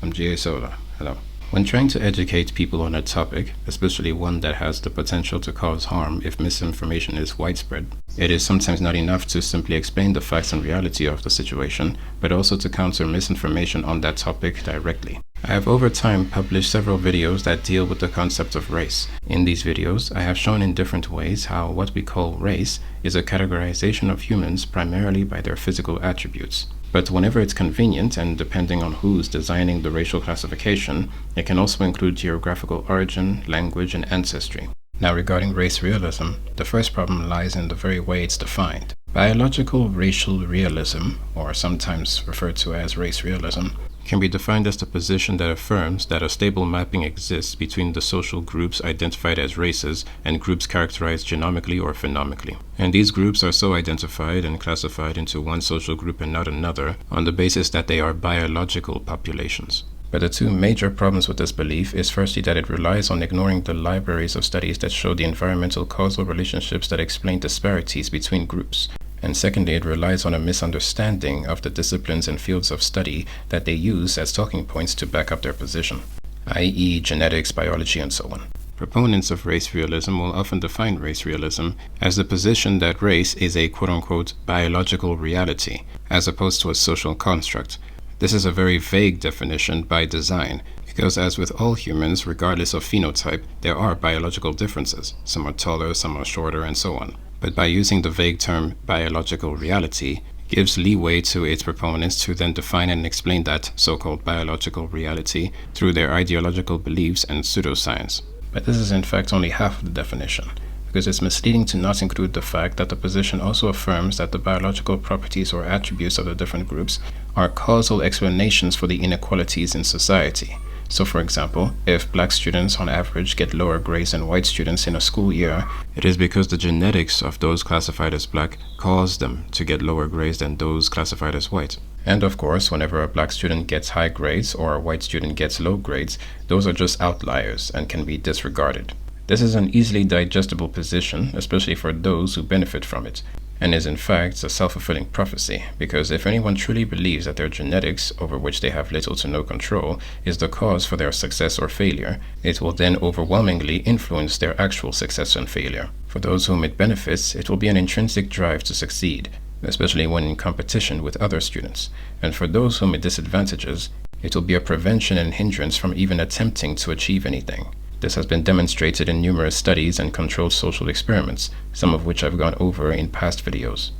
I'm G.A. Sola. Hello. When trying to educate people on a topic, especially one that has the potential to cause harm if misinformation is widespread, it is sometimes not enough to simply explain the facts and reality of the situation, but also to counter misinformation on that topic directly. I have over time published several videos that deal with the concept of race. In these videos, I have shown in different ways how what we call race is a categorization of humans primarily by their physical attributes. But whenever it's convenient, and depending on who's designing the racial classification, it can also include geographical origin, language, and ancestry. Now, regarding race realism, the first problem lies in the very way it's defined. Biological racial realism, or sometimes referred to as race realism, can be defined as the position that affirms that a stable mapping exists between the social groups identified as races and groups characterized genomically or phenomically. And these groups are so identified and classified into one social group and not another on the basis that they are biological populations. But the two major problems with this belief is firstly that it relies on ignoring the libraries of studies that show the environmental causal relationships that explain disparities between groups. And secondly, it relies on a misunderstanding of the disciplines and fields of study that they use as talking points to back up their position, i.e. genetics, biology, and so on. Proponents of race realism will often define race realism as the position that race is a quote-unquote biological reality, as opposed to a social construct. This is a very vague definition by design, because as with all humans, regardless of phenotype, there are biological differences. Some are taller, some are shorter, and so on. But by using the vague term biological reality, gives leeway to its proponents to then define and explain that so-called biological reality through their ideological beliefs and pseudoscience. But this is in fact only half of the definition, because it's misleading to not include the fact that the position also affirms that the biological properties or attributes of the different groups are causal explanations for the inequalities in society. So for example, if black students on average get lower grades than white students in a school year, it is because the genetics of those classified as black cause them to get lower grades than those classified as white. And of course, whenever a black student gets high grades or a white student gets low grades, those are just outliers and can be disregarded. This is an easily digestible position, especially for those who benefit from it, and is in fact a self-fulfilling prophecy, because if anyone truly believes that their genetics, over which they have little to no control, is the cause for their success or failure, it will then overwhelmingly influence their actual success and failure. For those whom it benefits, it will be an intrinsic drive to succeed, especially when in competition with other students. And for those whom it disadvantages, it will be a prevention and hindrance from even attempting to achieve anything. This has been demonstrated in numerous studies and controlled social experiments, some of which I've gone over in past videos.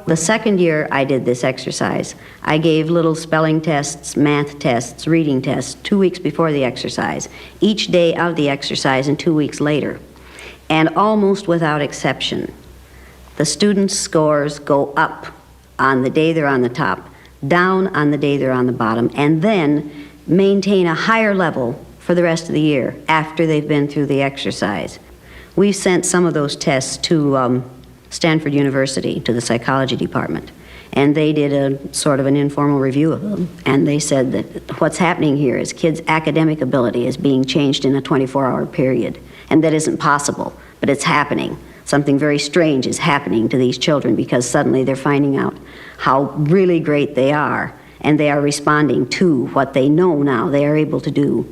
The second year I did this exercise, I gave little spelling tests, math tests, reading tests 2 weeks before the exercise, each day of the exercise and 2 weeks later. And almost without exception, the students' scores go up on the day they're on the top, down on the day they're on the bottom, and then maintain a higher level for the rest of the year after they've been through the exercise. We've sent some of those tests to Stanford University, to the psychology department, and they did a sort of an informal review of them, and they said that what's happening here is kids' academic ability is being changed in a 24-hour period, and that isn't possible, but it's happening. Something very strange is happening to these children because suddenly they're finding out how really great they are, and they are responding to what they know now they are able to do.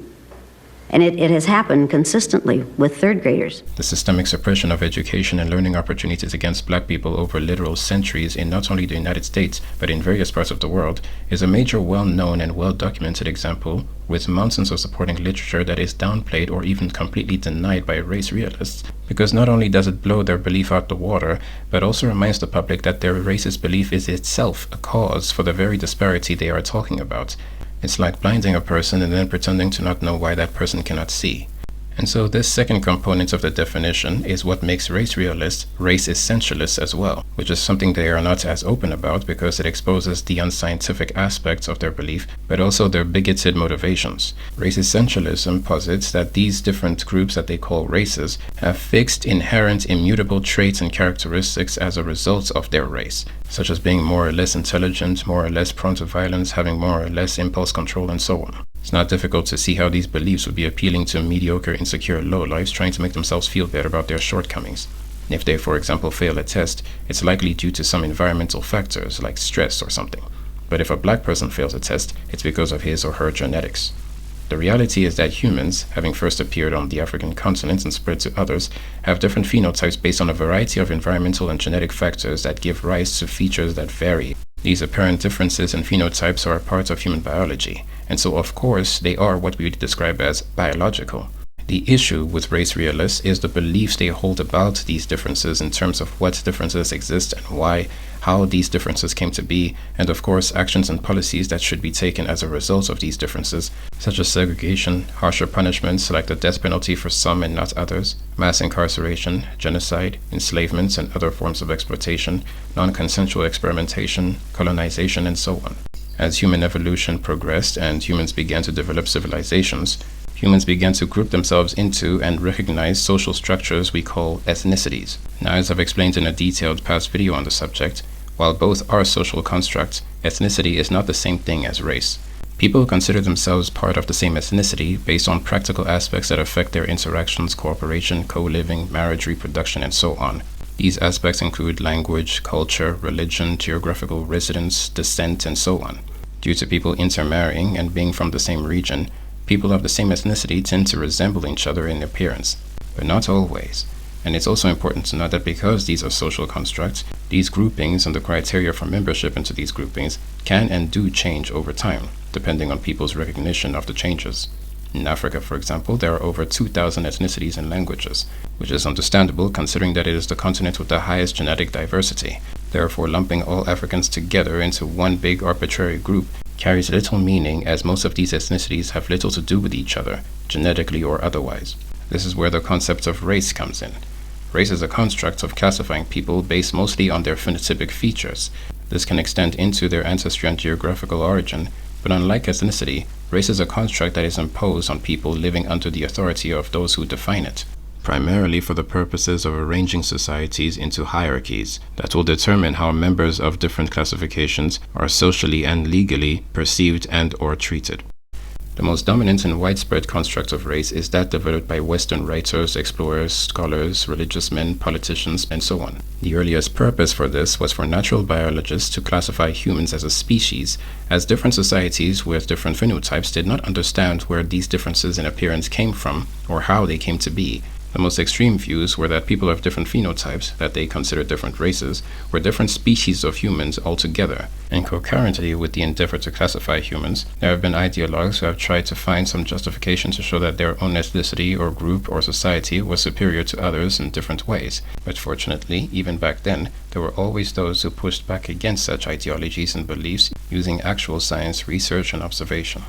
And it has happened consistently with third graders. The systemic suppression of education and learning opportunities against black people over literal centuries in not only the United States, but in various parts of the world, is a major well-known and well-documented example with mountains of supporting literature that is downplayed or even completely denied by race realists, because not only does it blow their belief out the water, but also reminds the public that their racist belief is itself a cause for the very disparity they are talking about. It's like blinding a person and then pretending to not know why that person cannot see. And so this second component of the definition is what makes race realists race essentialists as well, which is something they are not as open about because it exposes the unscientific aspects of their belief, but also their bigoted motivations. Race essentialism posits that these different groups that they call races have fixed, inherent, immutable traits and characteristics as a result of their race, such as being more or less intelligent, more or less prone to violence, having more or less impulse control, and so on. It's not difficult to see how these beliefs would be appealing to mediocre, insecure lowlifes trying to make themselves feel better about their shortcomings. If they, for example, fail a test, it's likely due to some environmental factors like stress or something. But if a black person fails a test, it's because of his or her genetics. The reality is that humans, having first appeared on the African continent and spread to others, have different phenotypes based on a variety of environmental and genetic factors that give rise to features that vary. These apparent differences in phenotypes are a part of human biology, and so of course they are what we would describe as biological. The issue with race realists is the beliefs they hold about these differences in terms of what differences exist and why, how these differences came to be, and of course actions and policies that should be taken as a result of these differences, such as segregation, harsher punishments like the death penalty for some and not others, mass incarceration, genocide, enslavement and other forms of exploitation, non-consensual experimentation, colonization, and so on. As human evolution progressed and humans began to develop civilizations, humans began to group themselves into and recognize social structures we call ethnicities. Now, as I've explained in a detailed past video on the subject, while both are social constructs, ethnicity is not the same thing as race. People consider themselves part of the same ethnicity based on practical aspects that affect their interactions, cooperation, co-living, marriage, reproduction, and so on. These aspects include language, culture, religion, geographical residence, descent, and so on. Due to people intermarrying and being from the same region, people of the same ethnicity tend to resemble each other in appearance, but not always. And it's also important to note that because these are social constructs, these groupings and the criteria for membership into these groupings can and do change over time, depending on people's recognition of the changes. In Africa, for example, there are over 2,000 ethnicities and languages, which is understandable considering that it is the continent with the highest genetic diversity. Therefore, lumping all Africans together into one big arbitrary group carries little meaning, as most of these ethnicities have little to do with each other, genetically or otherwise. This is where the concept of race comes in. Race is a construct of classifying people based mostly on their phenotypic features. This can extend into their ancestry and geographical origin, but unlike ethnicity, race is a construct that is imposed on people living under the authority of those who define it, primarily for the purposes of arranging societies into hierarchies that will determine how members of different classifications are socially and legally perceived and or treated. The most dominant and widespread construct of race is that developed by Western writers, explorers, scholars, religious men, politicians, and so on. The earliest purpose for this was for natural biologists to classify humans as a species, as different societies with different phenotypes did not understand where these differences in appearance came from or how they came to be. The most extreme views were that people of different phenotypes, that they considered different races, were different species of humans altogether. And concurrently with the endeavor to classify humans, there have been ideologues who have tried to find some justification to show that their own ethnicity or group or society was superior to others in different ways. But fortunately, even back then, there were always those who pushed back against such ideologies and beliefs using actual science, research, and observation.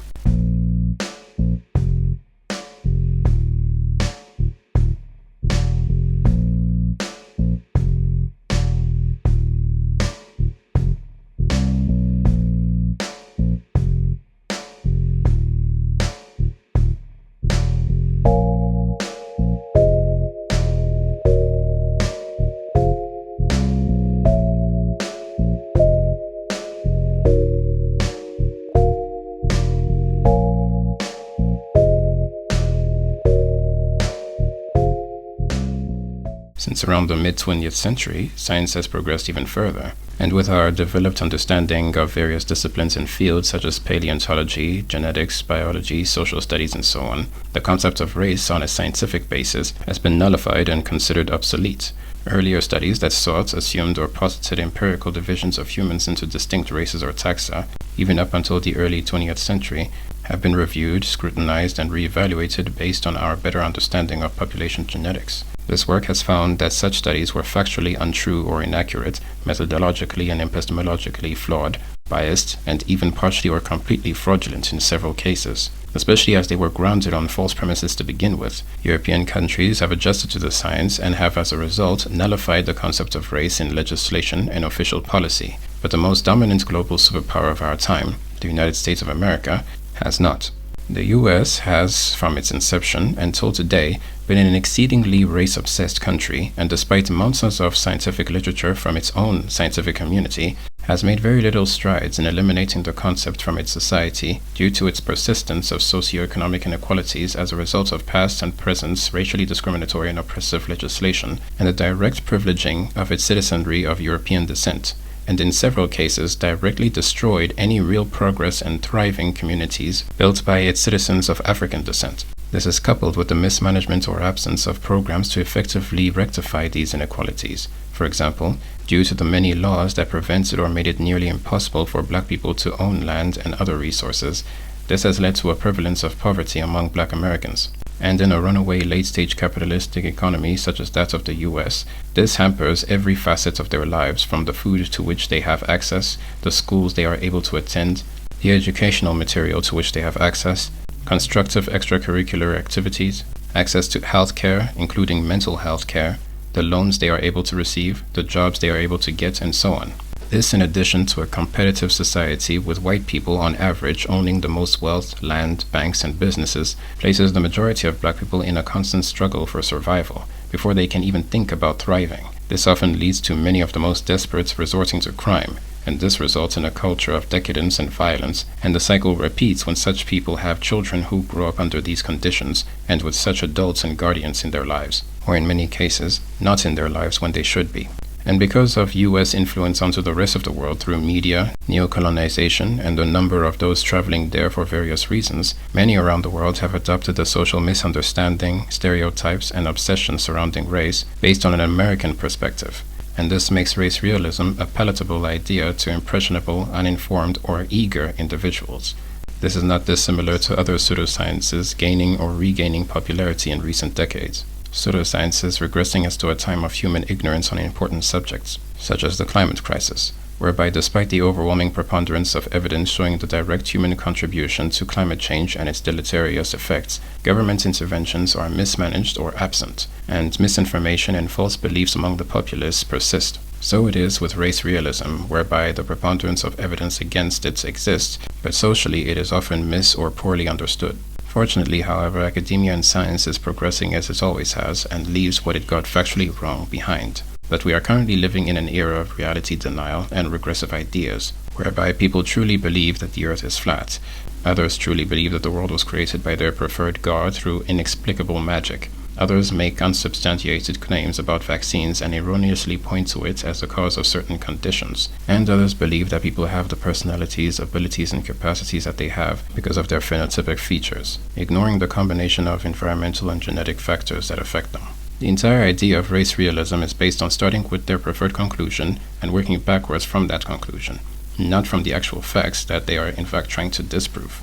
Since around the mid-20th century, science has progressed even further, and with our developed understanding of various disciplines and fields such as paleontology, genetics, biology, social studies, and so on, the concept of race on a scientific basis has been nullified and considered obsolete. Earlier studies that sought, assumed, or posited empirical divisions of humans into distinct races or taxa, even up until the early 20th century, have been reviewed, scrutinized, and reevaluated based on our better understanding of population genetics. This work has found that such studies were factually untrue or inaccurate, methodologically and epistemologically flawed, biased, and even partially or completely fraudulent in several cases, especially as they were grounded on false premises to begin with. European countries have adjusted to the science and have as a result nullified the concept of race in legislation and official policy. But the most dominant global superpower of our time, the United States of America, has not. The US has, from its inception until today, been an exceedingly race-obsessed country, and despite mountains of scientific literature from its own scientific community, has made very little strides in eliminating the concept from its society due to its persistence of socioeconomic inequalities as a result of past and present racially discriminatory and oppressive legislation, and the direct privileging of its citizenry of European descent, and in several cases directly destroyed any real progress and thriving communities built by its citizens of African descent. This is coupled with the mismanagement or absence of programs to effectively rectify these inequalities. For example, due to the many laws that prevented or made it nearly impossible for black people to own land and other resources, this has led to a prevalence of poverty among black Americans. And in a runaway late-stage capitalistic economy such as that of the US, this hampers every facet of their lives, from the food to which they have access, the schools they are able to attend, the educational material to which they have access, constructive extracurricular activities, access to health care, including mental health care, the loans they are able to receive, the jobs they are able to get, and so on. This in addition to a competitive society with white people on average owning the most wealth, land, banks, and businesses, places the majority of black people in a constant struggle for survival before they can even think about thriving. This often leads to many of the most desperate resorting to crime, and this results in a culture of decadence and violence, and the cycle repeats when such people have children who grow up under these conditions and with such adults and guardians in their lives, or in many cases, not in their lives when they should be. And because of US influence onto the rest of the world through media, neocolonization, and the number of those traveling there for various reasons, many around the world have adopted a social misunderstanding, stereotypes, and obsessions surrounding race based on an American perspective. And this makes race realism a palatable idea to impressionable, uninformed, or eager individuals. This is not dissimilar to other pseudosciences gaining or regaining popularity in recent decades. Pseudosciences regressing as to a time of human ignorance on important subjects, such as the climate crisis, whereby despite the overwhelming preponderance of evidence showing the direct human contribution to climate change and its deleterious effects, government interventions are mismanaged or absent, and misinformation and false beliefs among the populace persist. So it is with race realism, whereby the preponderance of evidence against it exists, but socially it is often mis- or poorly understood. Fortunately, however, academia and science is progressing as it always has and leaves what it got factually wrong behind. But we are currently living in an era of reality denial and regressive ideas, whereby people truly believe that the earth is flat. Others truly believe that the world was created by their preferred god through inexplicable magic. Others make unsubstantiated claims about vaccines and erroneously point to it as the cause of certain conditions. And others believe that people have the personalities, abilities, and capacities that they have because of their phenotypic features, ignoring the combination of environmental and genetic factors that affect them. The entire idea of race realism is based on starting with their preferred conclusion and working backwards from that conclusion, not from the actual facts that they are in fact trying to disprove.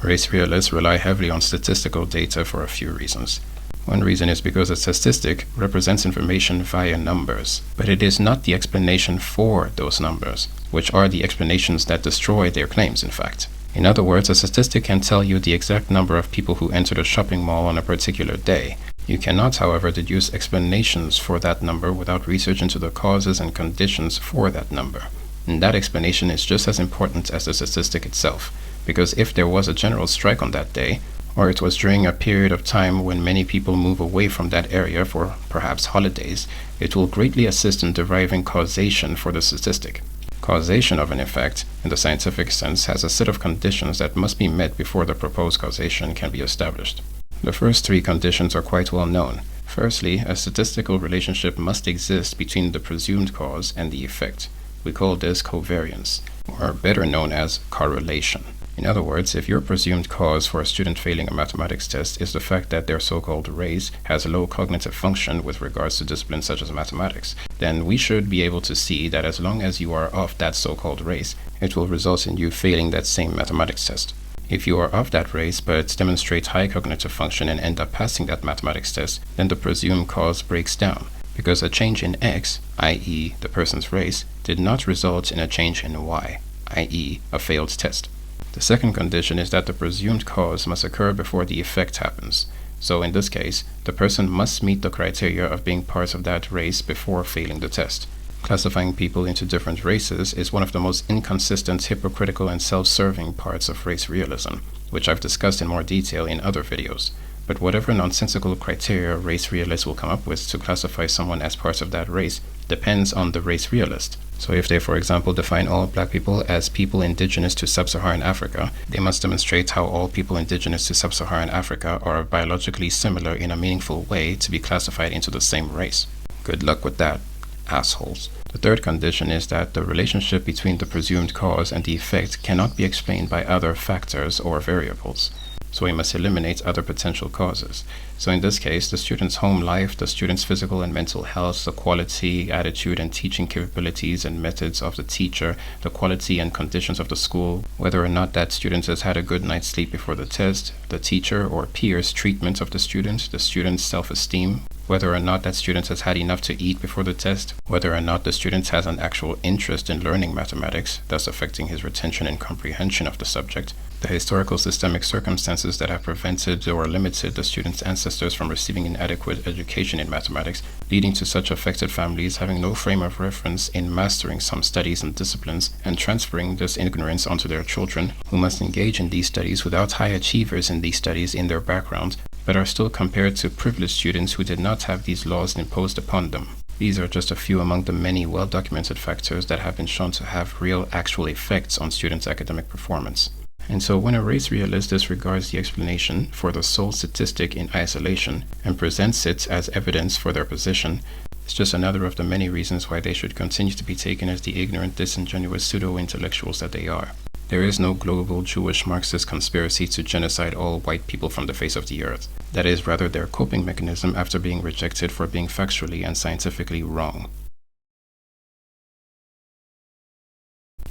Race realists rely heavily on statistical data for a few reasons. One reason is because a statistic represents information via numbers, but it is not the explanation for those numbers, which are the explanations that destroy their claims, in fact. In other words, a statistic can tell you the exact number of people who entered a shopping mall on a particular day. You cannot, however, deduce explanations for that number without research into the causes and conditions for that number. And that explanation is just as important as the statistic itself, because if there was a general strike on that day, or it was during a period of time when many people move away from that area for perhaps holidays, it will greatly assist in deriving causation for the statistic. Causation of an effect, in the scientific sense, has a set of conditions that must be met before the proposed causation can be established. The first three conditions are quite well known. Firstly, a statistical relationship must exist between the presumed cause and the effect. We call this covariance, or better known as correlation. In other words, if your presumed cause for a student failing a mathematics test is the fact that their so-called race has low cognitive function with regards to disciplines such as mathematics, then we should be able to see that as long as you are of that so-called race, it will result in you failing that same mathematics test. If you are of that race but demonstrate high cognitive function and end up passing that mathematics test, then the presumed cause breaks down, because a change in X, i.e. the person's race, did not result in a change in Y, i.e. a failed test. The second condition is that the presumed cause must occur before the effect happens. So in this case, the person must meet the criteria of being part of that race before failing the test. Classifying people into different races is one of the most inconsistent, hypocritical, and self-serving parts of race realism, which I've discussed in more detail in other videos. But whatever nonsensical criteria race realists will come up with to classify someone as part of that race depends on the race realist. So if they, for example, define all black people as people indigenous to sub-Saharan Africa, they must demonstrate how all people indigenous to sub-Saharan Africa are biologically similar in a meaningful way to be classified into the same race. Good luck with that. assholes. The third condition is that the relationship between the presumed cause and the effect cannot be explained by other factors or variables. So we must eliminate other potential causes. So in this case, the student's home life, the student's physical and mental health, the quality, attitude, and teaching capabilities and methods of the teacher, the quality and conditions of the school, whether or not that student has had a good night's sleep before the test, the teacher or peers' treatment of the student's self-esteem, whether or not that student has had enough to eat before the test, whether or not the student has an actual interest in learning mathematics, thus affecting his retention and comprehension of the subject, the historical systemic circumstances that have prevented or limited the student's ancestors from receiving an adequate education in mathematics, leading to such affected families having no frame of reference in mastering some studies and disciplines and transferring this ignorance onto their children, who must engage in these studies without high achievers in these studies in their background, but are still compared to privileged students who did not have these laws imposed upon them. These are just a few among the many well-documented factors that have been shown to have real actual effects on students' academic performance. And so when a race realist disregards the explanation for the sole statistic in isolation and presents it as evidence for their position, it's just another of the many reasons why they should continue to be taken as the ignorant, disingenuous pseudo-intellectuals that they are. There is no global Jewish Marxist conspiracy to genocide all white people from the face of the earth. That is rather their coping mechanism after being rejected for being factually and scientifically wrong.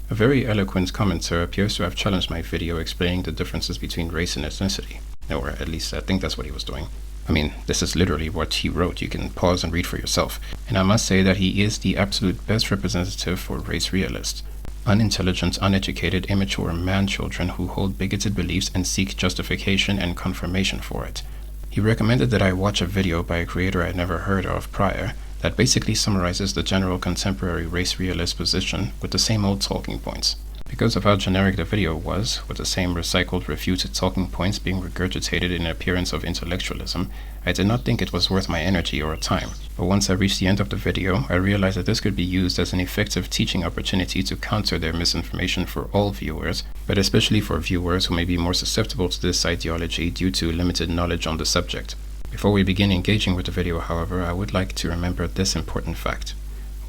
A very eloquent commenter appears to have challenged my video explaining the differences between race and ethnicity. Or at least I think that's what he was doing. I mean, this is literally what he wrote. You can pause and read for yourself. And I must say that he is the absolute best representative for race realists. Unintelligent, uneducated, immature man-children who hold bigoted beliefs and seek justification and confirmation for it. He recommended that I watch a video by a creator I had never heard of prior that basically summarizes the general contemporary race realist position with the same old talking points. Because of how generic the video was, with the same recycled, refuted talking points being regurgitated in an appearance of intellectualism, I did not think it was worth my energy or time. But once I reached the end of the video, I realized that this could be used as an effective teaching opportunity to counter their misinformation for all viewers, but especially for viewers who may be more susceptible to this ideology due to limited knowledge on the subject. Before we begin engaging with the video, however, I would like to remember this important fact.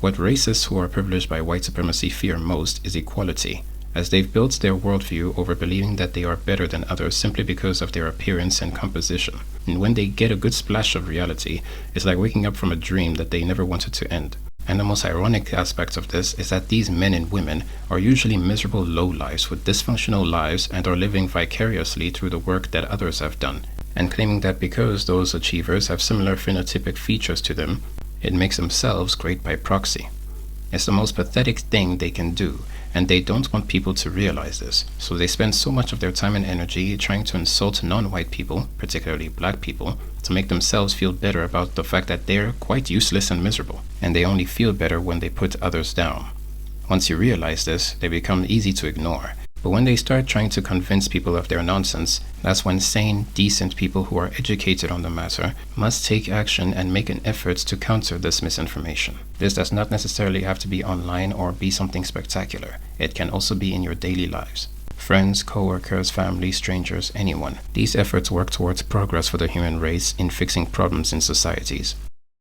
What racists who are privileged by white supremacy fear most is equality, as they've built their worldview over believing that they are better than others simply because of their appearance and composition. And when they get a good splash of reality, it's like waking up from a dream that they never wanted to end. And the most ironic aspect of this is that these men and women are usually miserable lowlifes with dysfunctional lives and are living vicariously through the work that others have done, and claiming that because those achievers have similar phenotypic features to them, it makes themselves great by proxy. It's the most pathetic thing they can do, and they don't want people to realize this, so they spend so much of their time and energy trying to insult non-white people, particularly black people, to make themselves feel better about the fact that they're quite useless and miserable, and they only feel better when they put others down. Once you realize this, they become easy to ignore. But when they start trying to convince people of their nonsense, that's when sane, decent people who are educated on the matter must take action and make an effort to counter this misinformation. This does not necessarily have to be online or be something spectacular. It can also be in your daily lives. Friends, co-workers, family, strangers, anyone. These efforts work towards progress for the human race in fixing problems in societies.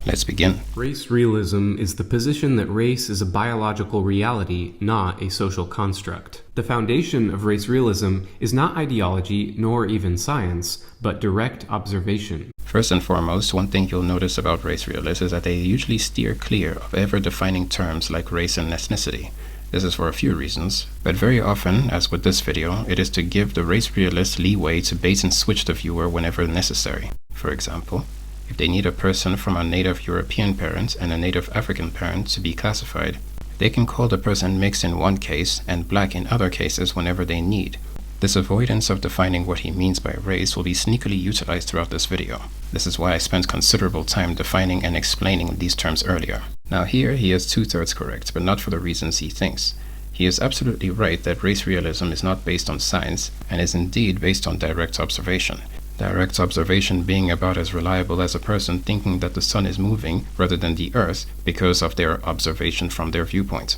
Let's begin. Race realism is the position that race is a biological reality, not a social construct. The foundation of race realism is not ideology nor even science, but direct observation. First and foremost, one thing you'll notice about race realists is that they usually steer clear of ever defining terms like race and ethnicity. This is for a few reasons, but very often, as with this video, it is to give the race realist leeway to bait and switch the viewer whenever necessary. For example, if they need a person from a native European parent and a native African parent to be classified, they can call the person mixed in one case and black in other cases whenever they need. This avoidance of defining what he means by race will be sneakily utilized throughout this video. This is why I spent considerable time defining and explaining these terms earlier. Now here he is 2/3 correct, but not for the reasons he thinks. He is absolutely right that race realism is not based on science and is indeed based on direct observation. Direct observation being about as reliable as a person thinking that the sun is moving rather than the earth because of their observation from their viewpoint.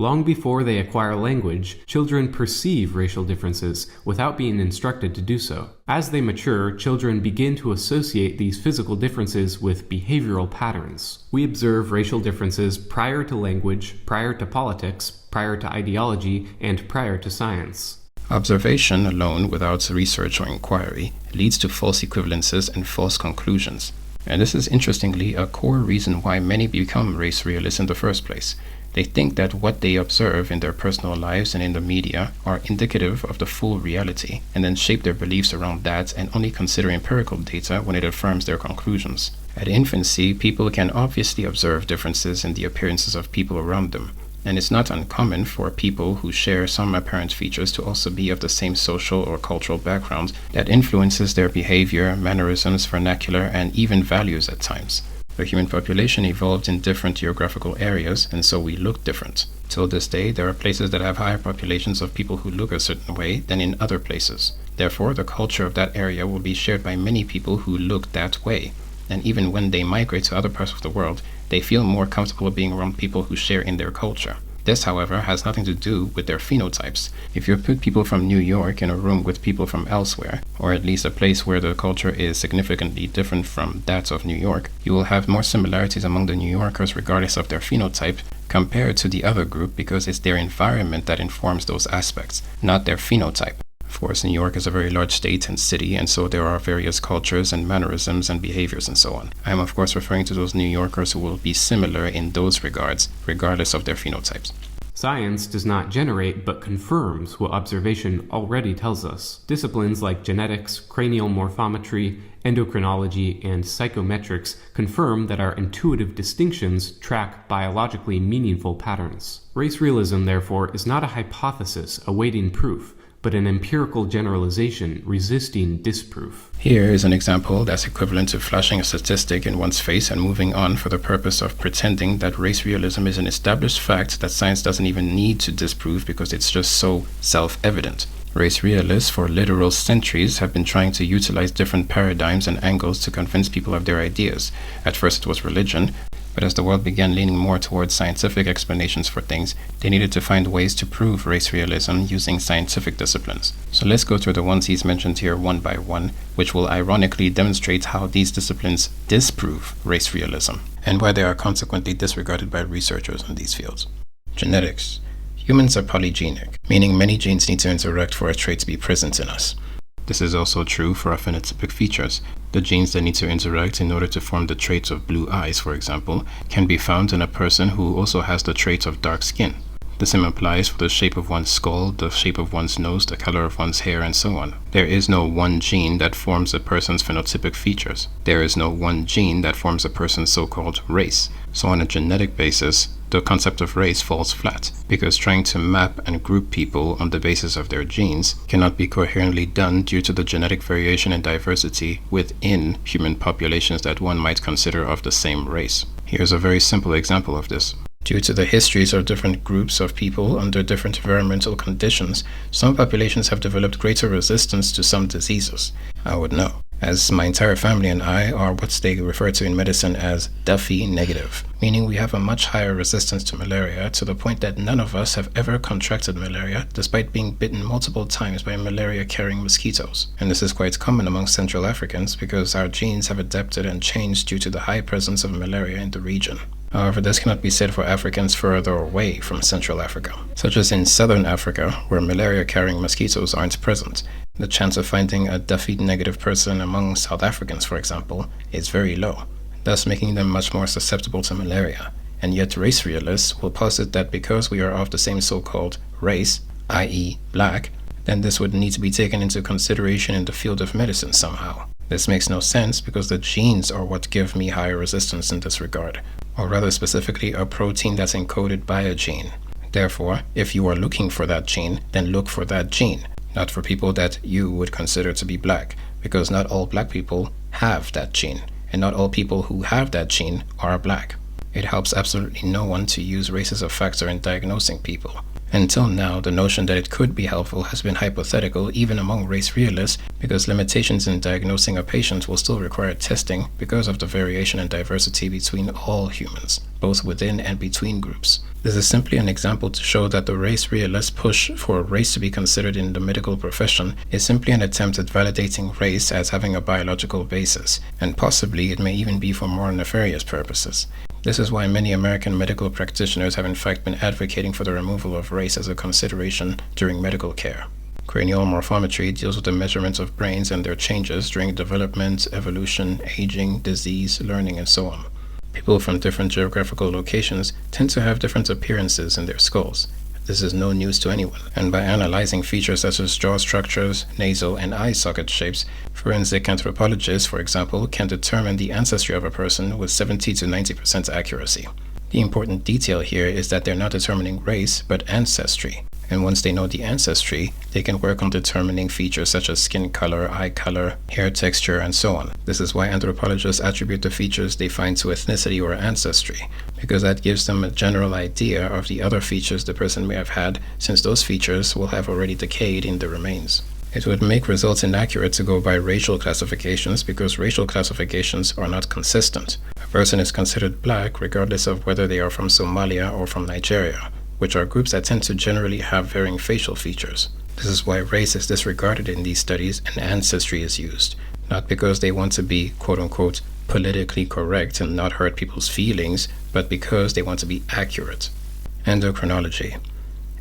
Long before they acquire language, children perceive racial differences without being instructed to do so. As they mature, children begin to associate these physical differences with behavioral patterns. We observe racial differences prior to language, prior to politics, prior to ideology, and prior to science. Observation alone, without research or inquiry, leads to false equivalences and false conclusions. And this is, interestingly, a core reason why many become race realists in the first place. They think that what they observe in their personal lives and in the media are indicative of the full reality, and then shape their beliefs around that and only consider empirical data when it affirms their conclusions. At infancy, people can obviously observe differences in the appearances of people around them, and it's not uncommon for people who share some apparent features to also be of the same social or cultural background that influences their behavior, mannerisms, vernacular, and even values at times. The human population evolved in different geographical areas, and so we look different. Till this day, there are places that have higher populations of people who look a certain way than in other places. Therefore, the culture of that area will be shared by many people who look that way. And even when they migrate to other parts of the world, they feel more comfortable being around people who share in their culture. This, however, has nothing to do with their phenotypes. If you put people from New York in a room with people from elsewhere, or at least a place where the culture is significantly different from that of New York, you will have more similarities among the New Yorkers regardless of their phenotype compared to the other group, because it's their environment that informs those aspects, not their phenotype. Of course, New York is a very large state and city, and so there are various cultures and mannerisms and behaviors and so on. I am of course referring to those New Yorkers who will be similar in those regards, regardless of their phenotypes. Science does not generate but confirms what observation already tells us. Disciplines like genetics, cranial morphometry, endocrinology, and psychometrics confirm that our intuitive distinctions track biologically meaningful patterns. Race realism, therefore, is not a hypothesis awaiting proof, but an empirical generalization resisting disproof. Here is an example that's equivalent to flashing a statistic in one's face and moving on for the purpose of pretending that race realism is an established fact that science doesn't even need to disprove because it's just so self-evident. Race realists for literal centuries have been trying to utilize different paradigms and angles to convince people of their ideas. At first it was religion, but as the world began leaning more towards scientific explanations for things, they needed to find ways to prove race realism using scientific disciplines. So let's go through the ones he's mentioned here one by one, which will ironically demonstrate how these disciplines disprove race realism, and why they are consequently disregarded by researchers in these fields. Genetics. Humans are polygenic, meaning many genes need to interact for a trait to be present in us. This is also true for our phenotypic features. The genes that need to interact in order to form the traits of blue eyes, for example, can be found in a person who also has the traits of dark skin. The same applies for the shape of one's skull, the shape of one's nose, the color of one's hair, and so on. There is no one gene that forms a person's phenotypic features. There is no one gene that forms a person's so-called race. So on a genetic basis, the concept of race falls flat, because trying to map and group people on the basis of their genes cannot be coherently done due to the genetic variation and diversity within human populations that one might consider of the same race. Here's a very simple example of this. Due to the histories of different groups of people under different environmental conditions, some populations have developed greater resistance to some diseases. I would know, as my entire family and I are what they refer to in medicine as Duffy negative, meaning we have a much higher resistance to malaria, to the point that none of us have ever contracted malaria, despite being bitten multiple times by malaria-carrying mosquitoes. And this is quite common among Central Africans because our genes have adapted and changed due to the high presence of malaria in the region. However, this cannot be said for Africans further away from Central Africa, such as in Southern Africa, where malaria-carrying mosquitoes aren't present. The chance of finding a Duffy negative person among South Africans, for example, is very low, thus making them much more susceptible to malaria. And yet race realists will posit that because we are of the same so-called race, i.e. black, then this would need to be taken into consideration in the field of medicine somehow. This makes no sense because the genes are what give me higher resistance in this regard, or rather specifically a protein that's encoded by a gene. Therefore, if you are looking for that gene, then look for that gene, not for people that you would consider to be black, because not all black people have that gene, and not all people who have that gene are black. It helps absolutely no one to use race as a factor in diagnosing people, Until now, the notion that it could be helpful has been hypothetical even among race realists because limitations in diagnosing a patient will still require testing because of the variation and diversity between all humans, both within and between groups. This is simply an example to show that the race realist push for race to be considered in the medical profession is simply an attempt at validating race as having a biological basis, and possibly it may even be for more nefarious purposes. This is why many American medical practitioners have in fact been advocating for the removal of race as a consideration during medical care. Cranial morphometry deals with the measurement of brains and their changes during development, evolution, aging, disease, learning, and so on. People from different geographical locations tend to have different appearances in their skulls. This is no news to anyone, and by analyzing features such as jaw structures, nasal, and eye socket shapes, forensic anthropologists, for example, can determine the ancestry of a person with 70 to 90% accuracy. The important detail here is that they're not determining race, but ancestry. And once they know the ancestry, they can work on determining features such as skin color, eye color, hair texture, and so on. This is why anthropologists attribute the features they find to ethnicity or ancestry, because that gives them a general idea of the other features the person may have had, since those features will have already decayed in the remains. It would make results inaccurate to go by racial classifications because racial classifications are not consistent. A person is considered black regardless of whether they are from Somalia or from Nigeria, which are groups that tend to generally have varying facial features. This is why race is disregarded in these studies and ancestry is used, not because they want to be quote-unquote politically correct and not hurt people's feelings, but because they want to be accurate. Endocrinology.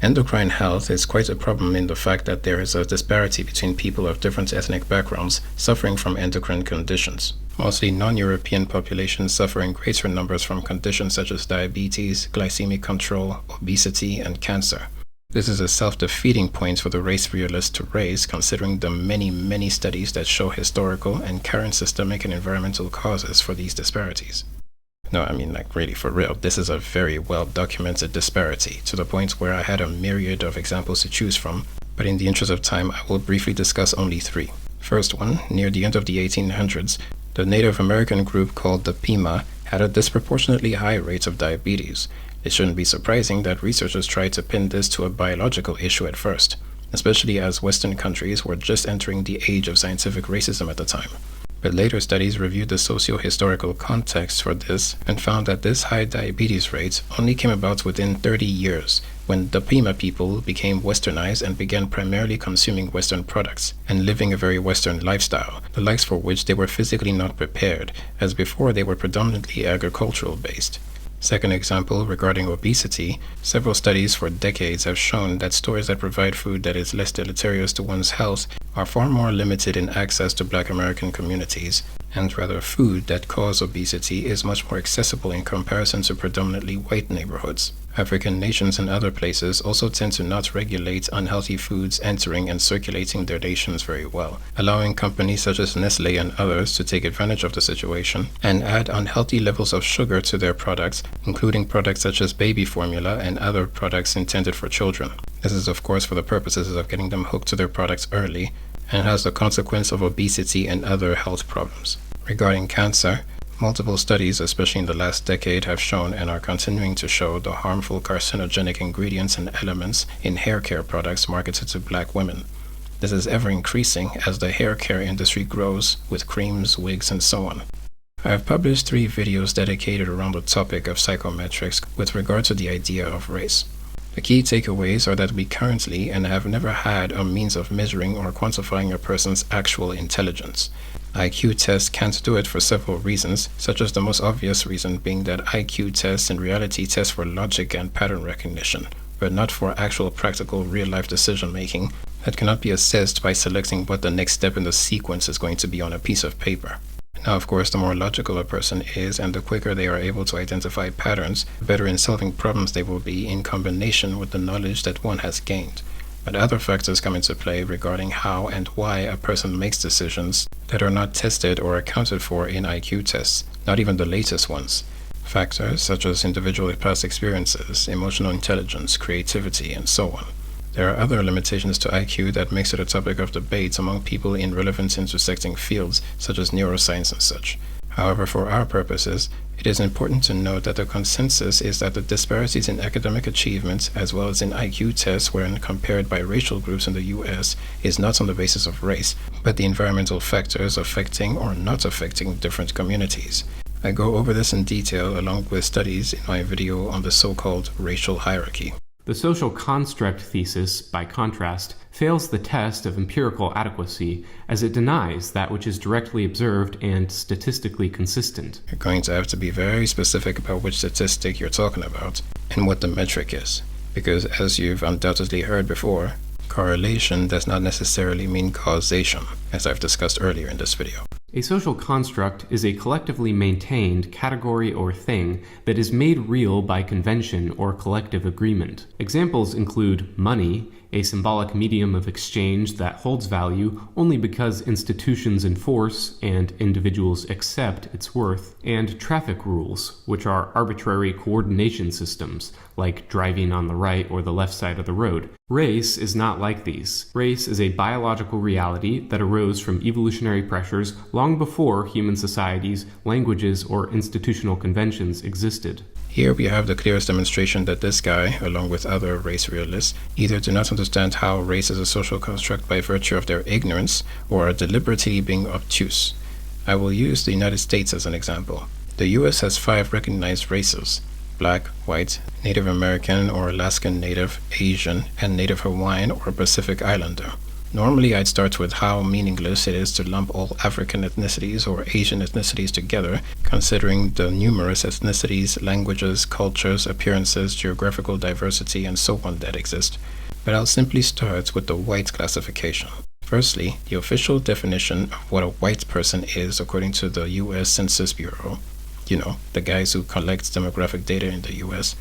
Endocrine health is quite a problem in the fact that there is a disparity between people of different ethnic backgrounds suffering from endocrine conditions. Mostly non-European populations suffer in greater numbers from conditions such as diabetes, glycemic control, obesity, and cancer. This is a self-defeating point for the race realists to raise, considering the many studies that show historical and current systemic and environmental causes for these disparities. No, I mean, like, really, for real, this is a very well-documented disparity, to the point where I had a myriad of examples to choose from, but in the interest of time, I will briefly discuss only three. First one, near the end of the 1800s, the Native American group called the Pima had a disproportionately high rate of diabetes. It shouldn't be surprising that researchers tried to pin this to a biological issue at first, especially as Western countries were just entering the age of scientific racism at the time. But later studies reviewed the socio-historical context for this and found that this high diabetes rate only came about within 30 years, when the Pima people became westernized and began primarily consuming Western products and living a very Western lifestyle, the likes for which they were physically not prepared, as before they were predominantly agricultural based. Second example, regarding obesity, several studies for decades have shown that stores that provide food that is less deleterious to one's health are far more limited in access to Black American communities, and rather food that cause obesity is much more accessible in comparison to predominantly white neighborhoods. African nations and other places also tend to not regulate unhealthy foods entering and circulating their nations very well, allowing companies such as Nestle and others to take advantage of the situation and add unhealthy levels of sugar to their products, including products such as baby formula and other products intended for children. This is of course for the purposes of getting them hooked to their products early, and has the consequence of obesity and other health problems. Regarding cancer, multiple studies, especially in the last decade, have shown and are continuing to show the harmful carcinogenic ingredients and elements in hair care products marketed to Black women. This is ever increasing as the hair care industry grows with creams, wigs, and so on. I have published 3 videos dedicated around the topic of psychometrics with regard to the idea of race. The key takeaways are that we currently and have never had a means of measuring or quantifying a person's actual intelligence. IQ tests can't do it for several reasons, such as the most obvious reason being that IQ tests in reality test for logic and pattern recognition, but not for actual practical real-life decision-making that cannot be assessed by selecting what the next step in the sequence is going to be on a piece of paper. Now, of course, the more logical a person is and the quicker they are able to identify patterns, the better in solving problems they will be in combination with the knowledge that one has gained. But other factors come into play regarding how and why a person makes decisions that are not tested or accounted for in IQ tests, not even the latest ones. Factors such as individual past experiences, emotional intelligence, creativity, and so on. There are other limitations to IQ that makes it a topic of debate among people in relevant intersecting fields such as neuroscience and such. However, for our purposes, it is important to note that the consensus is that the disparities in academic achievement, as well as in IQ tests when compared by racial groups in the US, is not on the basis of race, but the environmental factors affecting or not affecting different communities. I go over this in detail along with studies in my video on the so-called racial hierarchy. The social construct thesis, by contrast, fails the test of empirical adequacy as it denies that which is directly observed and statistically consistent. You're going to have to be very specific about which statistic you're talking about and what the metric is, because as you've undoubtedly heard before, correlation does not necessarily mean causation, as I've discussed earlier in this video. A social construct is a collectively maintained category or thing that is made real by convention or collective agreement. Examples include money, a symbolic medium of exchange that holds value only because institutions enforce and individuals accept its worth, and traffic rules, which are arbitrary coordination systems, like driving on the right or the left side of the road. Race is not like these. Race is a biological reality that arose from evolutionary pressures long before human societies, languages, or institutional conventions existed. Here we have the clearest demonstration that this guy, along with other race realists, either do not understand how race is a social construct by virtue of their ignorance, or are deliberately being obtuse. I will use the United States as an example. The US has 5 recognized races: Black, White, Native American or Alaskan Native, Asian, and Native Hawaiian or Pacific Islander. Normally, I'd start with how meaningless it is to lump all African ethnicities or Asian ethnicities together, considering the numerous ethnicities, languages, cultures, appearances, geographical diversity, and so on that exist. But I'll simply start with the white classification. Firstly, the official definition of what a white person is according to the US Census Bureau, the guys who collect demographic data in the US.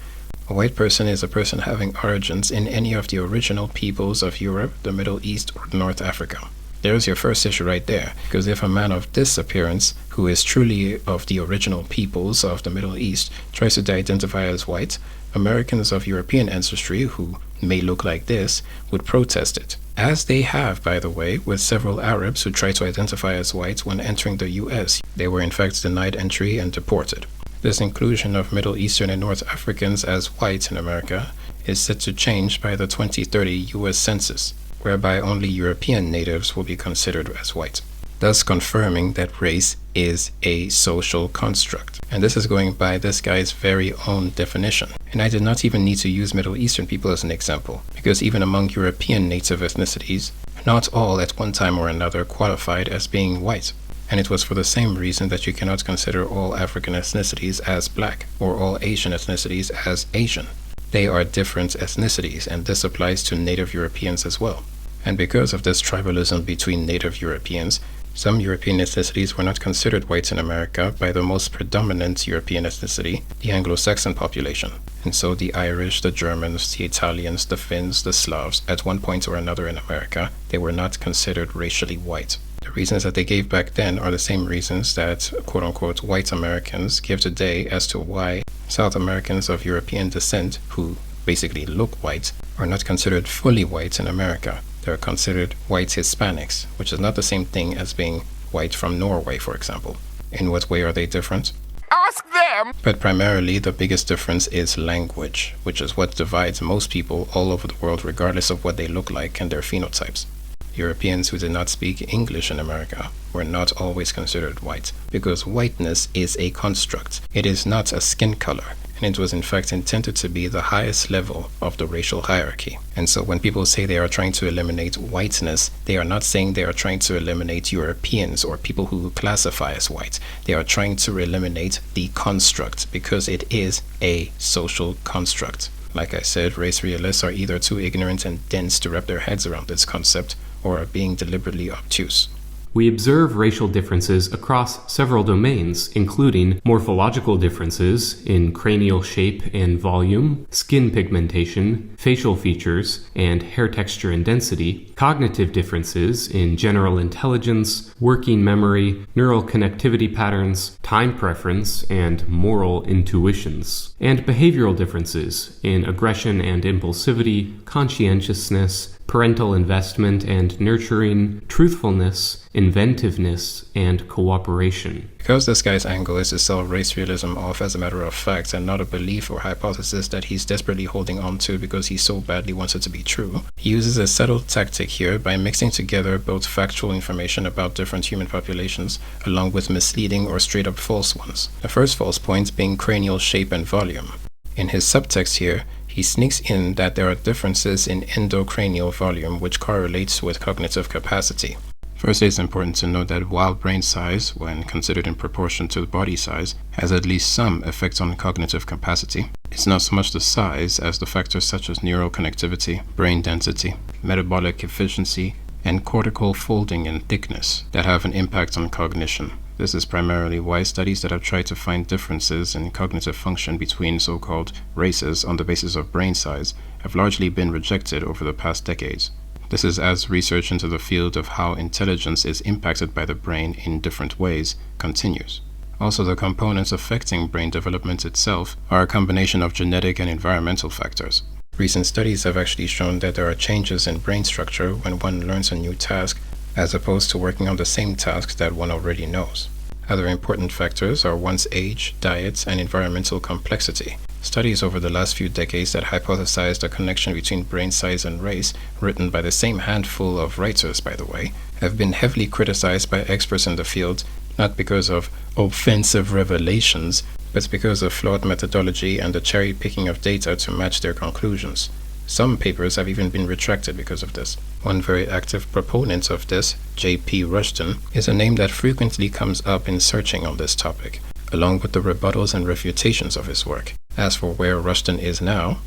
A white person is a person having origins in any of the original peoples of Europe, the Middle East, or North Africa. There's your first issue right there, because if a man of this appearance, who is truly of the original peoples of the Middle East, tries to identify as white, Americans of European ancestry, who may look like this, would protest it. As they have, by the way, with several Arabs who tried to identify as white when entering the US. They were in fact denied entry and deported. This inclusion of Middle Eastern and North Africans as white in America is set to change by the 2030 US Census, whereby only European natives will be considered as white, thus confirming that race is a social construct. And this is going by this guy's very own definition. And I did not even need to use Middle Eastern people as an example, because even among European native ethnicities, not all at one time or another qualified as being white. And it was for the same reason that you cannot consider all African ethnicities as black, or all Asian ethnicities as Asian. They are different ethnicities, and this applies to Native Europeans as well. And because of this tribalism between Native Europeans, some European ethnicities were not considered whites in America by the most predominant European ethnicity, the Anglo-Saxon population. And so the Irish, the Germans, the Italians, the Finns, the Slavs, at one point or another in America, they were not considered racially white. The reasons that they gave back then are the same reasons that quote-unquote white Americans give today as to why South Americans of European descent, who basically look white, are not considered fully white in America. They're considered white Hispanics, which is not the same thing as being white from Norway, for example. In what way are they different? Ask them! But primarily, the biggest difference is language, which is what divides most people all over the world regardless of what they look like and their phenotypes. Europeans who did not speak English in America were not always considered white, because whiteness is a construct. It is not a skin color, and it was in fact intended to be the highest level of the racial hierarchy. And so when people say they are trying to eliminate whiteness, they are not saying they are trying to eliminate Europeans or people who classify as white. They are trying to eliminate the construct, because it is a social construct. Like I said, race realists are either too ignorant and dense to wrap their heads around this concept, or are being deliberately obtuse. We observe racial differences across several domains, including morphological differences in cranial shape and volume, skin pigmentation, facial features, and hair texture and density, cognitive differences in general intelligence, working memory, neural connectivity patterns, time preference, and moral intuitions, and behavioral differences in aggression and impulsivity, conscientiousness, parental investment and nurturing, truthfulness, inventiveness, and cooperation. Because this guy's angle is to sell race realism off as a matter of fact and not a belief or hypothesis that he's desperately holding on to because he so badly wants it to be true, he uses a subtle tactic here by mixing together both factual information about different human populations along with misleading or straight up false ones. The first false point being cranial shape and volume. In his subtext here, he sneaks in that there are differences in endocranial volume which correlates with cognitive capacity. First, it's important to note that while brain size, when considered in proportion to body size, has at least some effects on cognitive capacity, it's not so much the size as the factors such as neural connectivity, brain density, metabolic efficiency, and cortical folding and thickness that have an impact on cognition. This is primarily why studies that have tried to find differences in cognitive function between so-called races on the basis of brain size have largely been rejected over the past decades. This is as research into the field of how intelligence is impacted by the brain in different ways continues. Also, the components affecting brain development itself are a combination of genetic and environmental factors. Recent studies have actually shown that there are changes in brain structure when one learns a new task as opposed to working on the same tasks that one already knows. Other important factors are one's age, diet, and environmental complexity. Studies over the last few decades that hypothesized a connection between brain size and race, written by the same handful of writers, by the way, have been heavily criticized by experts in the field, not because of offensive revelations, but because of flawed methodology and the cherry-picking of data to match their conclusions. Some papers have even been retracted because of this. One very active proponent of this, J.P. Rushton, is a name that frequently comes up in searching on this topic, along with the rebuttals and refutations of his work. As for where Rushton is now,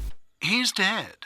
he's dead.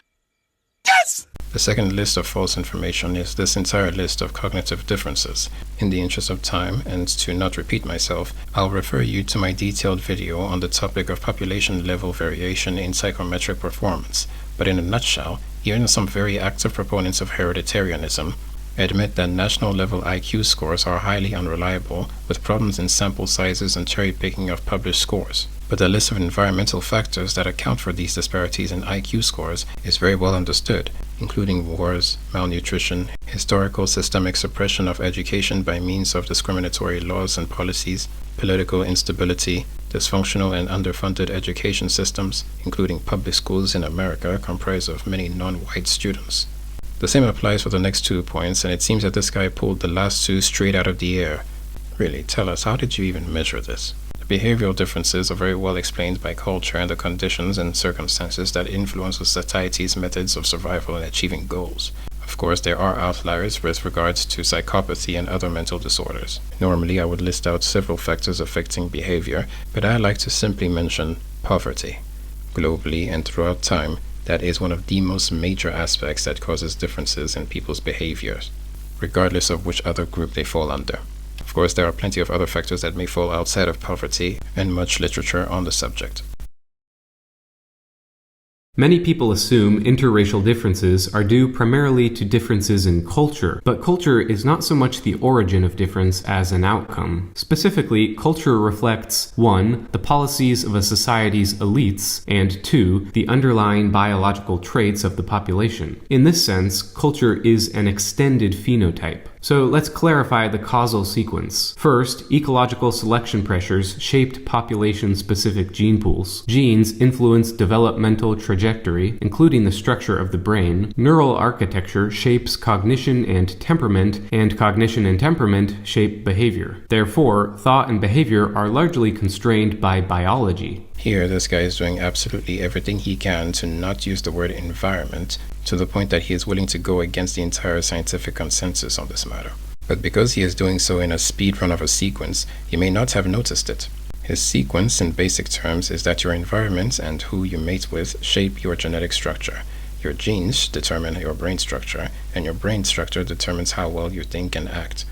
Yes! The second list of false information is this entire list of cognitive differences. In the interest of time, and to not repeat myself, I'll refer you to my detailed video on the topic of population-level variation in psychometric performance. But in a nutshell, even some very active proponents of hereditarianism admit that national-level IQ scores are highly unreliable, with problems in sample sizes and cherry-picking of published scores. But the list of environmental factors that account for these disparities in IQ scores is very well understood, including wars, malnutrition, historical systemic suppression of education by means of discriminatory laws and policies, political instability, dysfunctional and underfunded education systems, including public schools in America comprised of many non-white students. The same applies for the next 2 points, and it seems that this guy pulled the last two straight out of the air. Really, tell us, how did you even measure this? Behavioral differences are very well explained by culture and the conditions and circumstances that influence a society's methods of survival and achieving goals. Of course, there are outliers with regards to psychopathy and other mental disorders. Normally, I would list out several factors affecting behavior, but I like to simply mention poverty. Globally and throughout time, that is one of the most major aspects that causes differences in people's behaviors, regardless of which other group they fall under. Of course, there are plenty of other factors that may fall outside of poverty, and much literature on the subject. Many people assume interracial differences are due primarily to differences in culture, but culture is not so much the origin of difference as an outcome. Specifically, culture reflects 1. The policies of a society's elites, and 2. The underlying biological traits of the population. In this sense, culture is an extended phenotype. So let's clarify the causal sequence. First, ecological selection pressures shaped population-specific gene pools. Genes influence developmental trajectory, including the structure of the brain. Neural architecture shapes cognition and temperament shape behavior. Therefore, thought and behavior are largely constrained by biology. Here, this guy is doing absolutely everything he can to not use the word environment, to the point that he is willing to go against the entire scientific consensus on this matter. But because he is doing so in a speed run of a sequence, you may not have noticed it. His sequence, in basic terms, is that your environment and who you mate with shape your genetic structure. Your genes determine your brain structure, and your brain structure determines how well you think and act.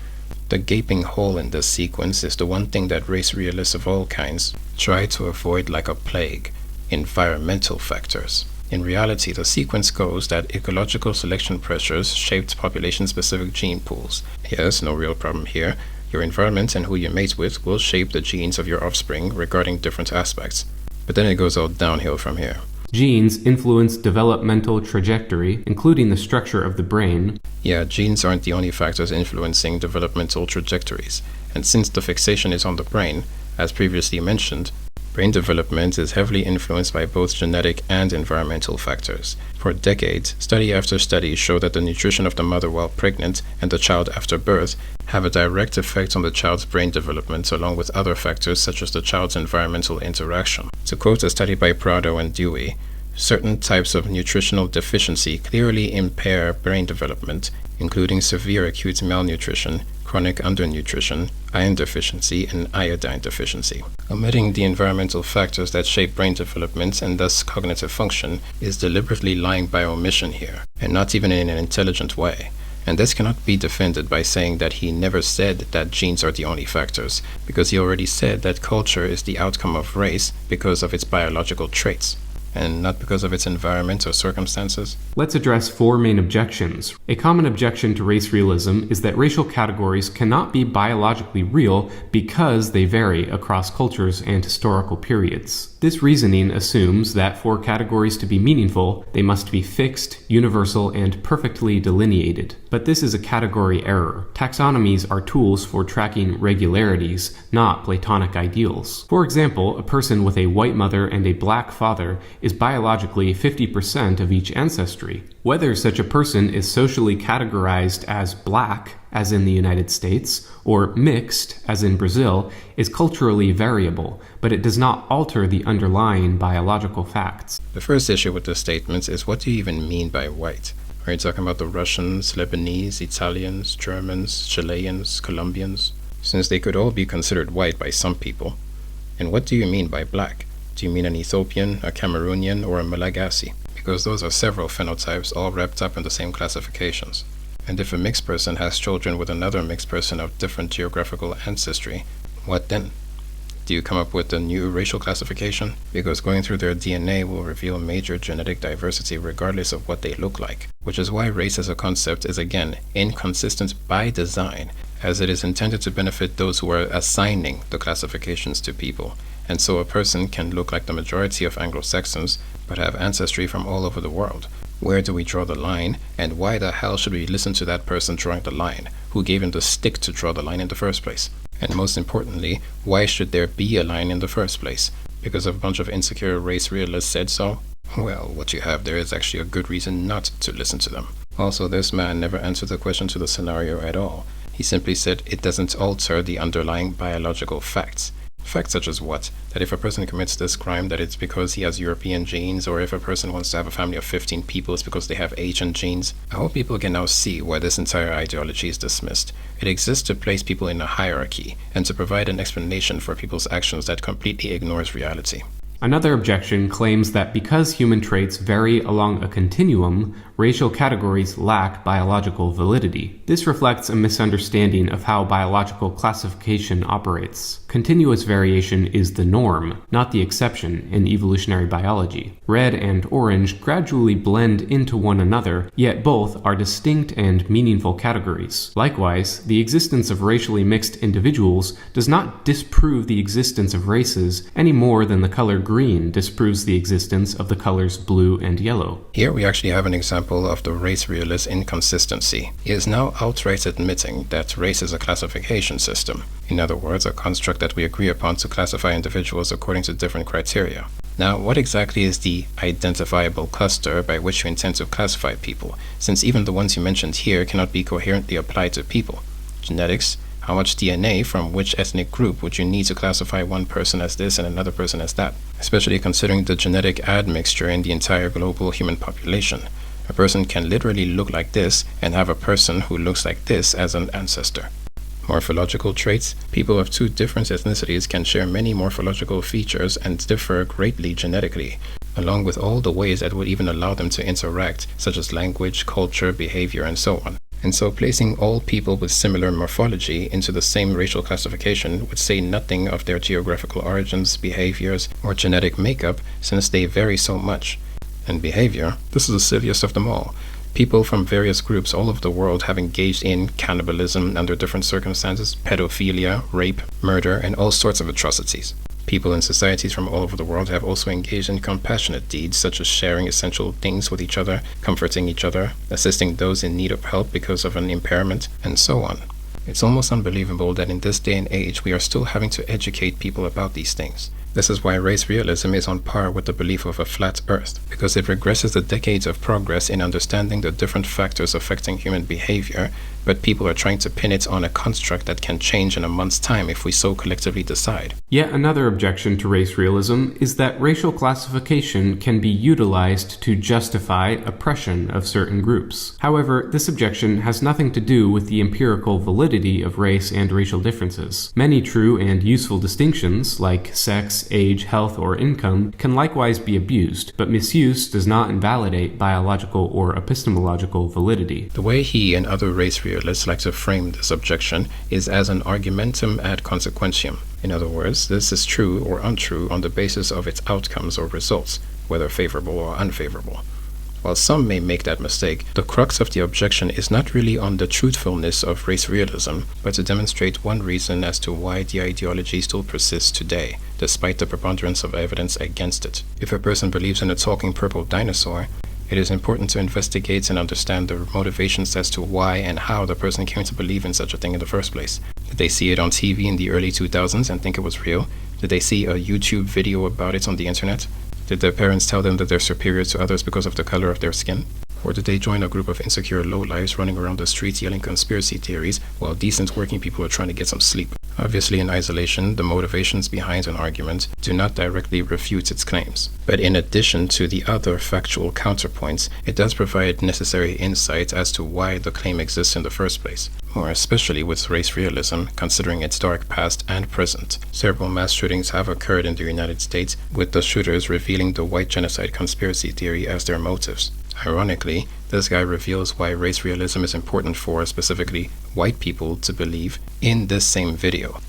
The gaping hole in this sequence is the one thing that race realists of all kinds try to avoid like a plague: environmental factors. In reality, the sequence goes that ecological selection pressures shaped population-specific gene pools. Yes, no real problem here. Your environment and who you mate with will shape the genes of your offspring regarding different aspects. But then it goes all downhill from here. Genes influence developmental trajectory, including the structure of the brain. Yeah, genes aren't the only factors influencing developmental trajectories. And since the fixation is on the brain, as previously mentioned, brain development is heavily influenced by both genetic and environmental factors. For decades, study after study show that the nutrition of the mother while pregnant and the child after birth have a direct effect on the child's brain development, along with other factors such as the child's environmental interaction. To quote a study by Prado and Dewey, certain types of nutritional deficiency clearly impair brain development, including severe acute malnutrition, chronic undernutrition, iron deficiency, and iodine deficiency. Omitting the environmental factors that shape brain development and thus cognitive function is deliberately lying by omission here, and not even in an intelligent way. And this cannot be defended by saying that he never said that genes are the only factors, because he already said that culture is the outcome of race because of its biological traits, and not because of its environment or circumstances. Let's address 4 main objections. A common objection to race realism is that racial categories cannot be biologically real because they vary across cultures and historical periods. This reasoning assumes that for categories to be meaningful, they must be fixed, universal, and perfectly delineated. But this is a category error. Taxonomies are tools for tracking regularities, not Platonic ideals. For example, a person with a white mother and a black father is biologically 50% of each ancestry. Whether such a person is socially categorized as black, as in the United States, or mixed, as in Brazil, is culturally variable, but it does not alter the underlying biological facts. The first issue with this statement is, what do you even mean by white? Are you talking about the Russians, Lebanese, Italians, Germans, Chileans, Colombians? Since they could all be considered white by some people. And what do you mean by black? Do you mean an Ethiopian, a Cameroonian, or a Malagasy? Because those are several phenotypes all wrapped up in the same classifications. And if a mixed person has children with another mixed person of different geographical ancestry, what then? Do you come up with a new racial classification? Because going through their DNA will reveal major genetic diversity regardless of what they look like, which is why race as a concept is again inconsistent by design, as it is intended to benefit those who are assigning the classifications to people. And so a person can look like the majority of Anglo-Saxons, but have ancestry from all over the world. Where do we draw the line, and why the hell should we listen to that person drawing the line, who gave him the stick to draw the line in the first place? And most importantly, why should there be a line in the first place? Because a bunch of insecure race realists said so? Well, what you have there is actually a good reason not to listen to them. Also, this man never answered the question to the scenario at all. He simply said it doesn't alter the underlying biological facts. Facts such as what? That if a person commits this crime, that it's because he has European genes, or if a person wants to have a family of 15 people, it's because they have Asian genes. I hope people can now see why this entire ideology is dismissed. It exists to place people in a hierarchy, and to provide an explanation for people's actions that completely ignores reality. Another objection claims that because human traits vary along a continuum, racial categories lack biological validity. This reflects a misunderstanding of how biological classification operates. Continuous variation is the norm, not the exception, in evolutionary biology. Red and orange gradually blend into one another, yet both are distinct and meaningful categories. Likewise, the existence of racially mixed individuals does not disprove the existence of races any more than the color green disproves the existence of the colors blue and yellow. Here we actually have an example of the race realist inconsistency. He is now outright admitting that race is a classification system. In other words, a construct that we agree upon to classify individuals according to different criteria. Now, what exactly is the identifiable cluster by which you intend to classify people, since even the ones you mentioned here cannot be coherently applied to people? Genetics? How much DNA from which ethnic group would you need to classify one person as this and another person as that? Especially considering the genetic admixture in the entire global human population. A person can literally look like this and have a person who looks like this as an ancestor. Morphological traits. People of two different ethnicities can share many morphological features and differ greatly genetically, along with all the ways that would even allow them to interact, such as language, culture, behavior, and so on. And so placing all people with similar morphology into the same racial classification would say nothing of their geographical origins, behaviors, or genetic makeup, since they vary so much. And behavior, this is the silliest of them all. People from various groups all over the world have engaged in cannibalism under different circumstances, pedophilia, rape, murder, and all sorts of atrocities. People in societies from all over the world have also engaged in compassionate deeds such as sharing essential things with each other, comforting each other, assisting those in need of help because of an impairment, and so on. It's almost unbelievable that in this day and age we are still having to educate people about these things. This is why race realism is on par with the belief of a flat earth, because it regresses the decades of progress in understanding the different factors affecting human behavior, but people are trying to pin it on a construct that can change in a month's time if we so collectively decide. Yet another objection to race realism is that racial classification can be utilized to justify oppression of certain groups. However, this objection has nothing to do with the empirical validity of race and racial differences. Many true and useful distinctions, like sex, age, health, or income, can likewise be abused, but misuse does not invalidate biological or epistemological validity. The way he and other race realists like to frame this objection is as an argumentum ad consequentiam. In other words, this is true or untrue on the basis of its outcomes or results, whether favorable or unfavorable. While some may make that mistake, the crux of the objection is not really on the truthfulness of race realism, but to demonstrate one reason as to why the ideology still persists today, despite the preponderance of evidence against it. If a person believes in a talking purple dinosaur, it is important to investigate and understand the motivations as to why and how the person came to believe in such a thing in the first place. Did they see it on TV in the early 2000s and think it was real? Did they see a YouTube video about it on the internet? Did their parents tell them that they're superior to others because of the color of their skin? Or did they join a group of insecure lowlifes running around the streets yelling conspiracy theories while decent working people are trying to get some sleep? Obviously, in isolation, the motivations behind an argument do not directly refute its claims. But in addition to the other factual counterpoints, it does provide necessary insight as to why the claim exists in the first place. More especially with race realism, considering its dark past and present. Several mass shootings have occurred in the United States, with the shooters revealing the white genocide conspiracy theory as their motives. Ironically, this guy reveals why race realism is important for specifically white people to believe in this same video.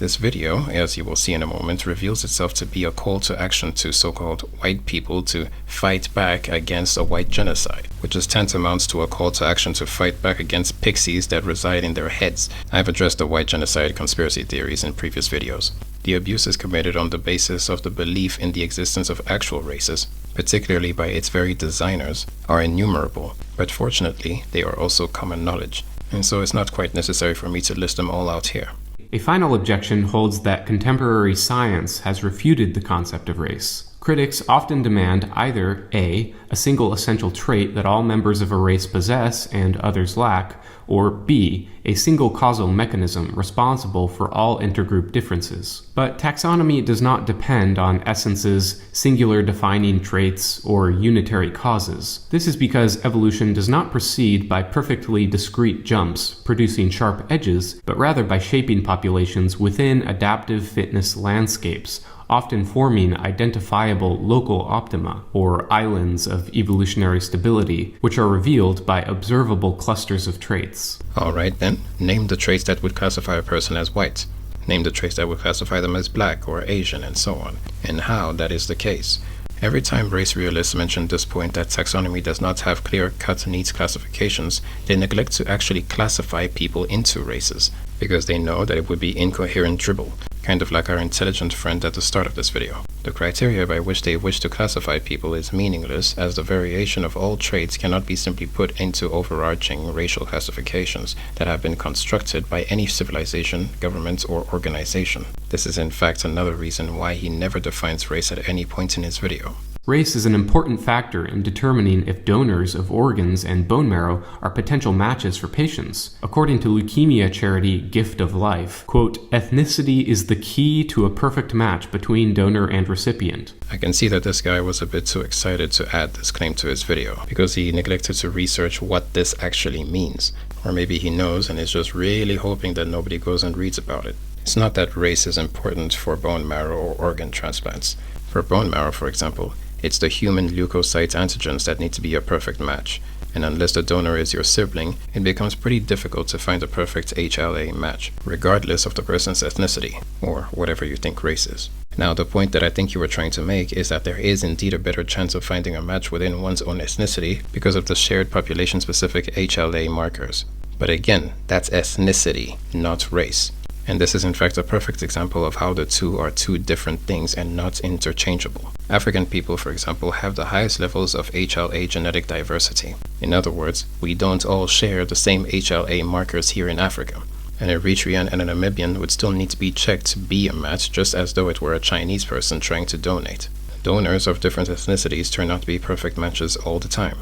This video, as you will see in a moment, reveals itself to be a call to action to so-called white people to fight back against a white genocide, which is tantamount to a call to action to fight back against pixies that reside in their heads. I've addressed the white genocide conspiracy theories in previous videos. The abuses committed on the basis of the belief in the existence of actual races, particularly by its very designers, are innumerable, but fortunately they are also common knowledge, and so it's not quite necessary for me to list them all out here. A final objection holds that contemporary science has refuted the concept of race. Critics often demand either A, a single essential trait that all members of a race possess and others lack, or B, a single causal mechanism responsible for all intergroup differences. But taxonomy does not depend on essences, singular defining traits, or unitary causes. This is because evolution does not proceed by perfectly discrete jumps, producing sharp edges, but rather by shaping populations within adaptive fitness landscapes, often forming identifiable local optima, or islands of evolutionary stability, which are revealed by observable clusters of traits. Alright then, name the traits that would classify a person as white. Name the traits that would classify them as black or Asian, and so on, and how that is the case. Every time race realists mention this point that taxonomy does not have clear-cut, neat classifications, they neglect to actually classify people into races, because they know that it would be incoherent dribble, kind of like our intelligent friend at the start of this video. The criteria by which they wish to classify people is meaningless, as the variation of all traits cannot be simply put into overarching racial classifications that have been constructed by any civilization, government, or organization. This is in fact another reason why he never defines race at any point in his video. Race is an important factor in determining if donors of organs and bone marrow are potential matches for patients. According to leukemia charity Gift of Life, quote, ethnicity is the key to a perfect match between donor and recipient. I can see that this guy was a bit too excited to add this claim to his video, because he neglected to research what this actually means. Or maybe he knows and is just really hoping that nobody goes and reads about it. It's not that race is important for bone marrow or organ transplants. For bone marrow, for example, it's the human leukocyte antigens that need to be a perfect match, and unless the donor is your sibling, it becomes pretty difficult to find a perfect HLA match, regardless of the person's ethnicity, or whatever you think race is. Now, the point that I think you were trying to make is that there is indeed a better chance of finding a match within one's own ethnicity because of the shared population-specific HLA markers. But again, that's ethnicity, not race. And this is in fact a perfect example of how the two are two different things and not interchangeable. African people, for example, have the highest levels of HLA genetic diversity. In other words, we don't all share the same HLA markers here in Africa. An Eritrean and a Namibian would still need to be checked to be a match, just as though it were a Chinese person trying to donate. Donors of different ethnicities turn out to be perfect matches all the time.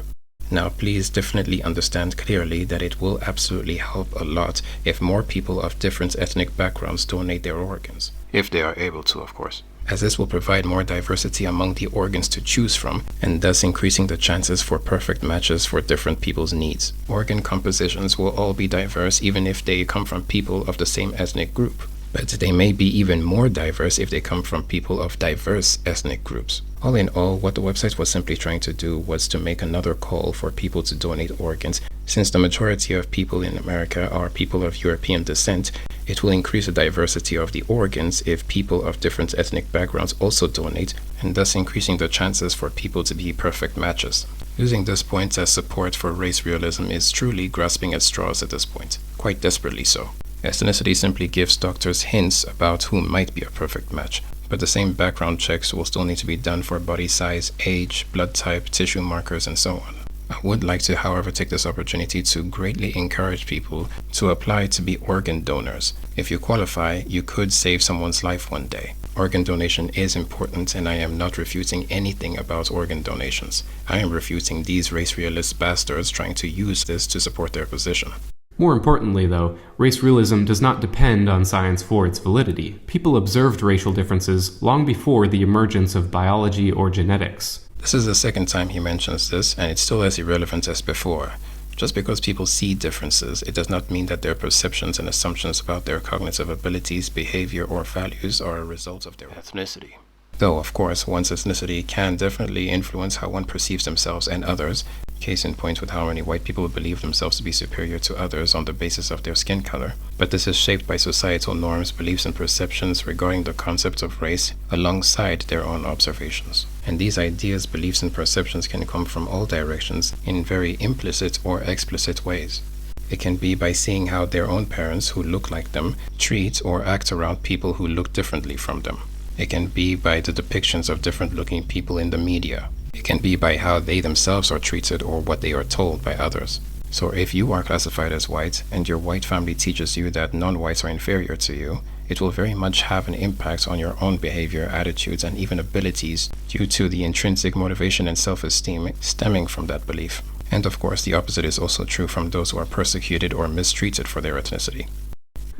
Now, please definitely understand clearly that it will absolutely help a lot if more people of different ethnic backgrounds donate their organs. If they are able to, of course. As this will provide more diversity among the organs to choose from, and thus increasing the chances for perfect matches for different people's needs. Organ compositions will all be diverse even if they come from people of the same ethnic group. But they may be even more diverse if they come from people of diverse ethnic groups. All in all, what the website was simply trying to do was to make another call for people to donate organs. Since the majority of people in America are people of European descent, it will increase the diversity of the organs if people of different ethnic backgrounds also donate, and thus increasing the chances for people to be perfect matches. Using this point as support for race realism is truly grasping at straws at this point, quite desperately so. Ethnicity simply gives doctors hints about who might be a perfect match, but the same background checks will still need to be done for body size, age, blood type, tissue markers, and so on. I would like to, however, take this opportunity to greatly encourage people to apply to be organ donors. If you qualify, you could save someone's life one day. Organ donation is important, and I am not refuting anything about organ donations. I am refuting these race realist bastards trying to use this to support their position. More importantly, though, race realism does not depend on science for its validity. People observed racial differences long before the emergence of biology or genetics. This is the second time he mentions this, and it's still as irrelevant as before. Just because people see differences, it does not mean that their perceptions and assumptions about their cognitive abilities, behavior, or values are a result of their ethnicity. Though, of course, one's ethnicity can definitely influence how one perceives themselves and others. Case in point with how many white people believe themselves to be superior to others on the basis of their skin color. But this is shaped by societal norms, beliefs, and perceptions regarding the concept of race alongside their own observations. And these ideas, beliefs, and perceptions can come from all directions in very implicit or explicit ways. It can be by seeing how their own parents who look like them treat or act around people who look differently from them. It can be by the depictions of different-looking people in the media. It can be by how they themselves are treated or what they are told by others. So if you are classified as white and your white family teaches you that non-whites are inferior to you, it will very much have an impact on your own behavior, attitudes, and even abilities due to the intrinsic motivation and self-esteem stemming from that belief. And of course, the opposite is also true from those who are persecuted or mistreated for their ethnicity.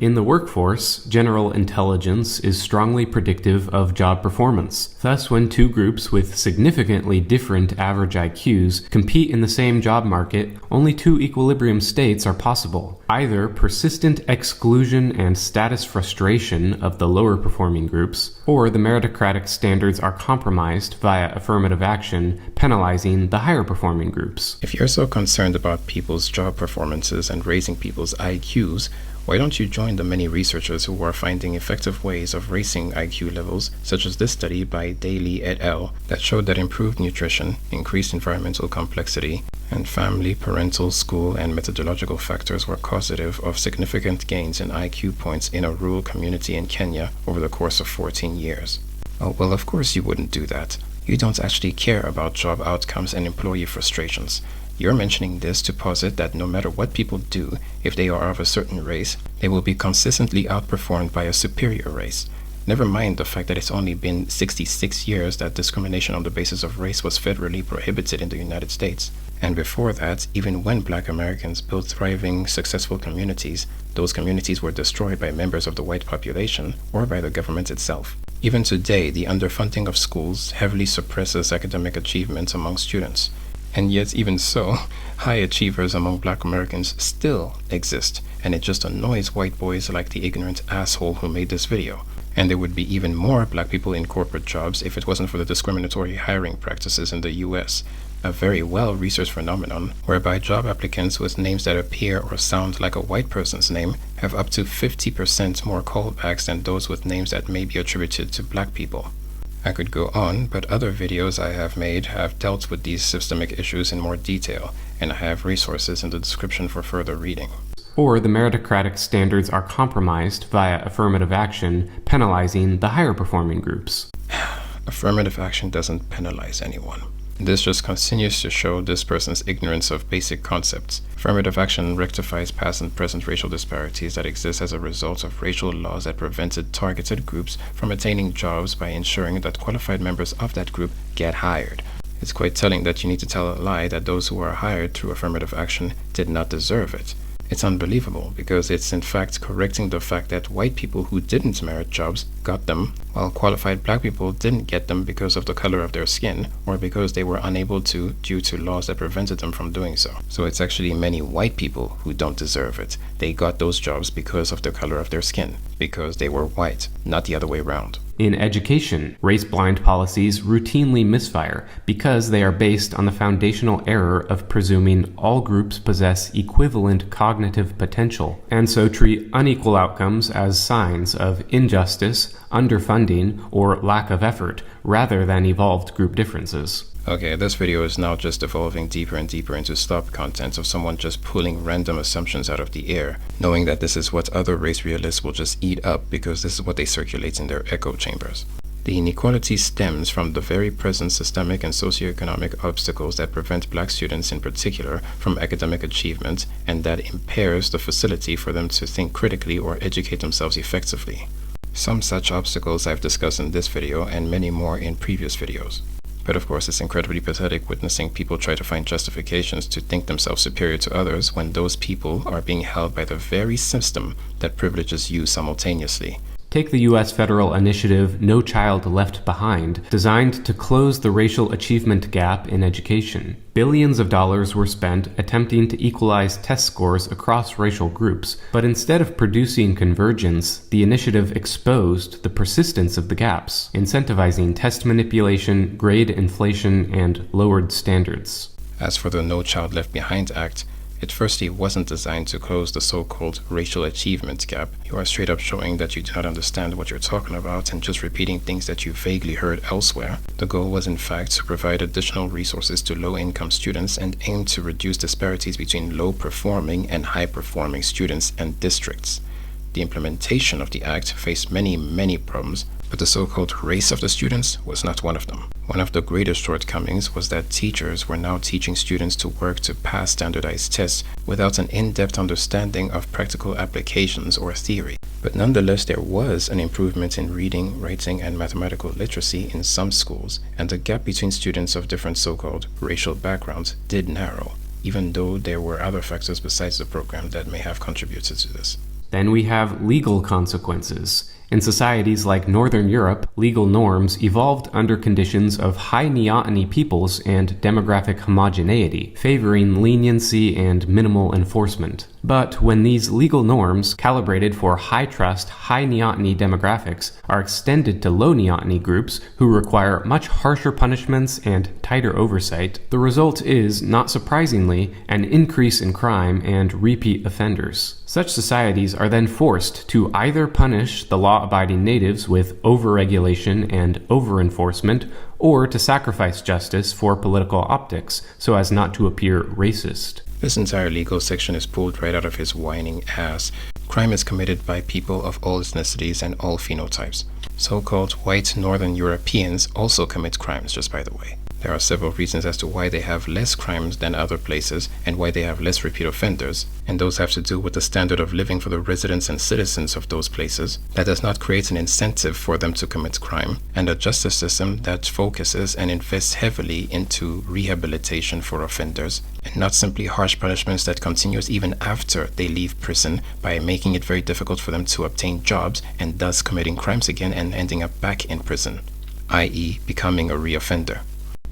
In the workforce, general intelligence is strongly predictive of job performance. Thus, when two groups with significantly different average IQs compete in the same job market, only two equilibrium states are possible. Either persistent exclusion and status frustration of the lower performing groups, or the meritocratic standards are compromised via affirmative action, penalizing the higher performing groups. If you're so concerned about people's job performances and raising people's IQs, why don't you join the many researchers who are finding effective ways of raising IQ levels, such as this study by Daly et al. That showed that improved nutrition, increased environmental complexity, and family, parental, school, and methodological factors were causative of significant gains in IQ points in a rural community in Kenya over the course of 14 years. Oh, well, of course you wouldn't do that. You don't actually care about job outcomes and employee frustrations. You're mentioning this to posit that no matter what people do, if they are of a certain race, they will be consistently outperformed by a superior race. Never mind the fact that it's only been 66 years that discrimination on the basis of race was federally prohibited in the United States. And before that, even when Black Americans built thriving, successful communities, those communities were destroyed by members of the white population or by the government itself. Even today, the underfunding of schools heavily suppresses academic achievement among students. And yet, even so, high achievers among Black Americans still exist, and it just annoys white boys like the ignorant asshole who made this video. And there would be even more Black people in corporate jobs if it wasn't for the discriminatory hiring practices in the US, a very well-researched phenomenon whereby job applicants with names that appear or sound like a white person's name have up to 50% more callbacks than those with names that may be attributed to Black people. I could go on, but other videos I have made have dealt with these systemic issues in more detail, and I have resources in the description for further reading. or the meritocratic standards are compromised via affirmative action, penalizing the higher performing groups. Affirmative action doesn't penalize anyone. This just continues to show this person's ignorance of basic concepts. Affirmative action rectifies past and present racial disparities that exist as a result of racial laws that prevented targeted groups from attaining jobs by ensuring that qualified members of that group get hired. It's quite telling that you need to tell a lie that those who are hired through affirmative action did not deserve it. It's unbelievable because it's in fact correcting the fact that white people who didn't merit jobs got them, while qualified black people didn't get them because of the color of their skin or because they were unable to due to laws that prevented them from doing so. So it's actually many white people who don't deserve it. They got those jobs because of the color of their skin, because they were white, not the other way around. In education, race-blind policies routinely misfire because they are based on the foundational error of presuming all groups possess equivalent cognitive potential, and so treat unequal outcomes as signs of injustice, underfunding, or lack of effort, rather than evolved group differences. Okay, this video is now just evolving deeper and deeper into stop content of someone just pulling random assumptions out of the air, knowing that this is what other race realists will just eat up because this is what they circulate in their echo chambers. The inequality stems from the very present systemic and socioeconomic obstacles that prevent black students in particular from academic achievement and that impairs the facility for them to think critically or educate themselves effectively. Some such obstacles I've discussed in this video and many more in previous videos. But of course, it's incredibly pathetic witnessing people try to find justifications to think themselves superior to others when those people are being held by the very system that privileges you simultaneously. Take the U.S. federal initiative No Child Left Behind, designed to close the racial achievement gap in education. Billions of dollars were spent attempting to equalize test scores across racial groups, but instead of producing convergence, the initiative exposed the persistence of the gaps, incentivizing test manipulation, grade inflation, and lowered standards. As for the No Child Left Behind Act, it firstly wasn't designed to close the so-called racial achievement gap. You are straight up showing that you do not understand what you're talking about and just repeating things that you vaguely heard elsewhere. The goal was in fact to provide additional resources to low-income students and aim to reduce disparities between low-performing and high-performing students and districts. The implementation of the act faced many problems, but the so-called race of the students was not one of them. One of the greatest shortcomings was that teachers were now teaching students to work to pass standardized tests without an in-depth understanding of practical applications or theory. But nonetheless, there was an improvement in reading, writing, and mathematical literacy in some schools, and the gap between students of different so-called racial backgrounds did narrow, even though there were other factors besides the program that may have contributed to this. Then we have legal consequences. In societies like Northern Europe, legal norms evolved under conditions of high neoteny peoples and demographic homogeneity, favoring leniency and minimal enforcement. But when these legal norms, calibrated for high-trust, high neoteny demographics, are extended to low neoteny groups who require much harsher punishments and tighter oversight, the result is, not surprisingly, an increase in crime and repeat offenders. Such societies are then forced to either punish the law-abiding natives with over-regulation and over-enforcement, or to sacrifice justice for political optics so as not to appear racist. This entire legal section is pulled right out of his whining ass. Crime is committed by people of all ethnicities and all phenotypes. So-called white Northern Europeans also commit crimes, just by the way. There are several reasons as to why they have less crimes than other places and why they have less repeat offenders, and those have to do with the standard of living for the residents and citizens of those places that does not create an incentive for them to commit crime, and a justice system that focuses and invests heavily into rehabilitation for offenders, and not simply harsh punishments that continues even after they leave prison by making it very difficult for them to obtain jobs and thus committing crimes again and ending up back in prison, i.e. becoming a reoffender.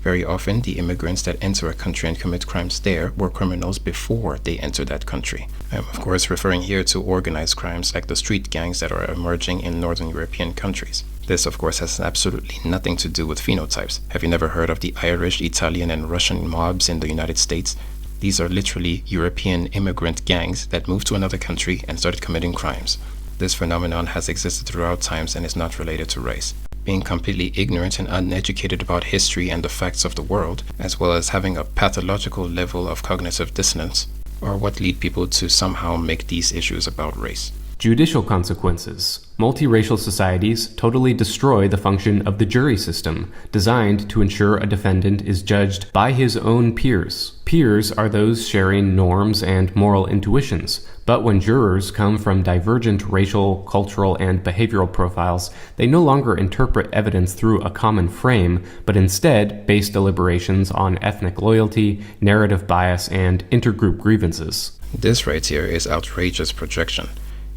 Very often, the immigrants that enter a country and commit crimes there were criminals before they entered that country. I'm of course referring here to organized crimes like the street gangs that are emerging in Northern European countries. This of course has absolutely nothing to do with phenotypes. Have you never heard of the Irish, Italian, and Russian mobs in the United States? These are literally European immigrant gangs that moved to another country and started committing crimes. This phenomenon has existed throughout times and is not related to race. Being completely ignorant and uneducated about history and the facts of the world, as well as having a pathological level of cognitive dissonance, or what lead people to somehow make these issues about race? Judicial consequences. Multiracial societies totally destroy the function of the jury system, designed to ensure a defendant is judged by his own peers. Peers are those sharing norms and moral intuitions, but when jurors come from divergent racial, cultural, and behavioral profiles, they no longer interpret evidence through a common frame, but instead base deliberations on ethnic loyalty, narrative bias, and intergroup grievances. This right here is outrageous projection.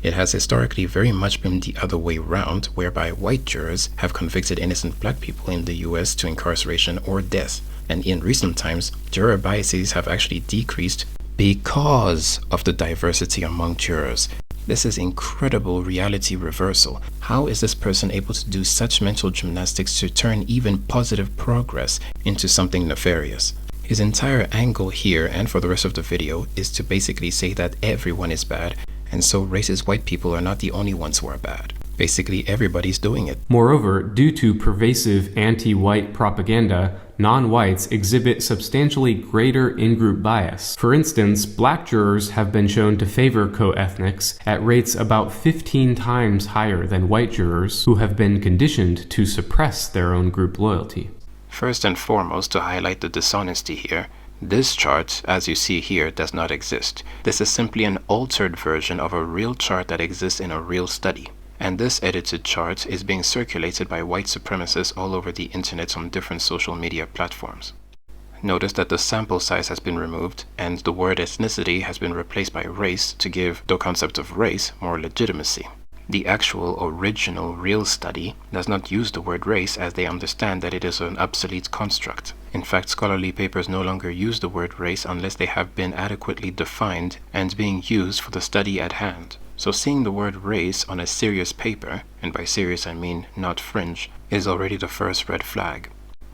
It has historically very much been the other way round, whereby white jurors have convicted innocent black people in the US to incarceration or death. And in recent times, juror biases have actually decreased because of the diversity among jurors. This is incredible reality reversal. How is this person able to do such mental gymnastics to turn even positive progress into something nefarious? His entire angle here and for the rest of the video is to basically say that everyone is bad, and so racist white people are not the only ones who are bad. Basically, everybody's doing it. Moreover, due to pervasive anti-white propaganda, non-whites exhibit substantially greater in-group bias. For instance, black jurors have been shown to favor co-ethnics at rates about 15 times higher than white jurors who have been conditioned to suppress their own group loyalty. First and foremost, to highlight the dishonesty here, this chart, as you see here, does not exist. This is simply an altered version of a real chart that exists in a real study. And this edited chart is being circulated by white supremacists all over the internet on different social media platforms. Notice that the sample size has been removed and the word ethnicity has been replaced by race to give the concept of race more legitimacy. The actual original real study does not use the word race, as they understand that it is an obsolete construct. In fact, scholarly papers no longer use the word race unless they have been adequately defined and being used for the study at hand. So seeing the word race on a serious paper, and by serious I mean not fringe, is already the first red flag.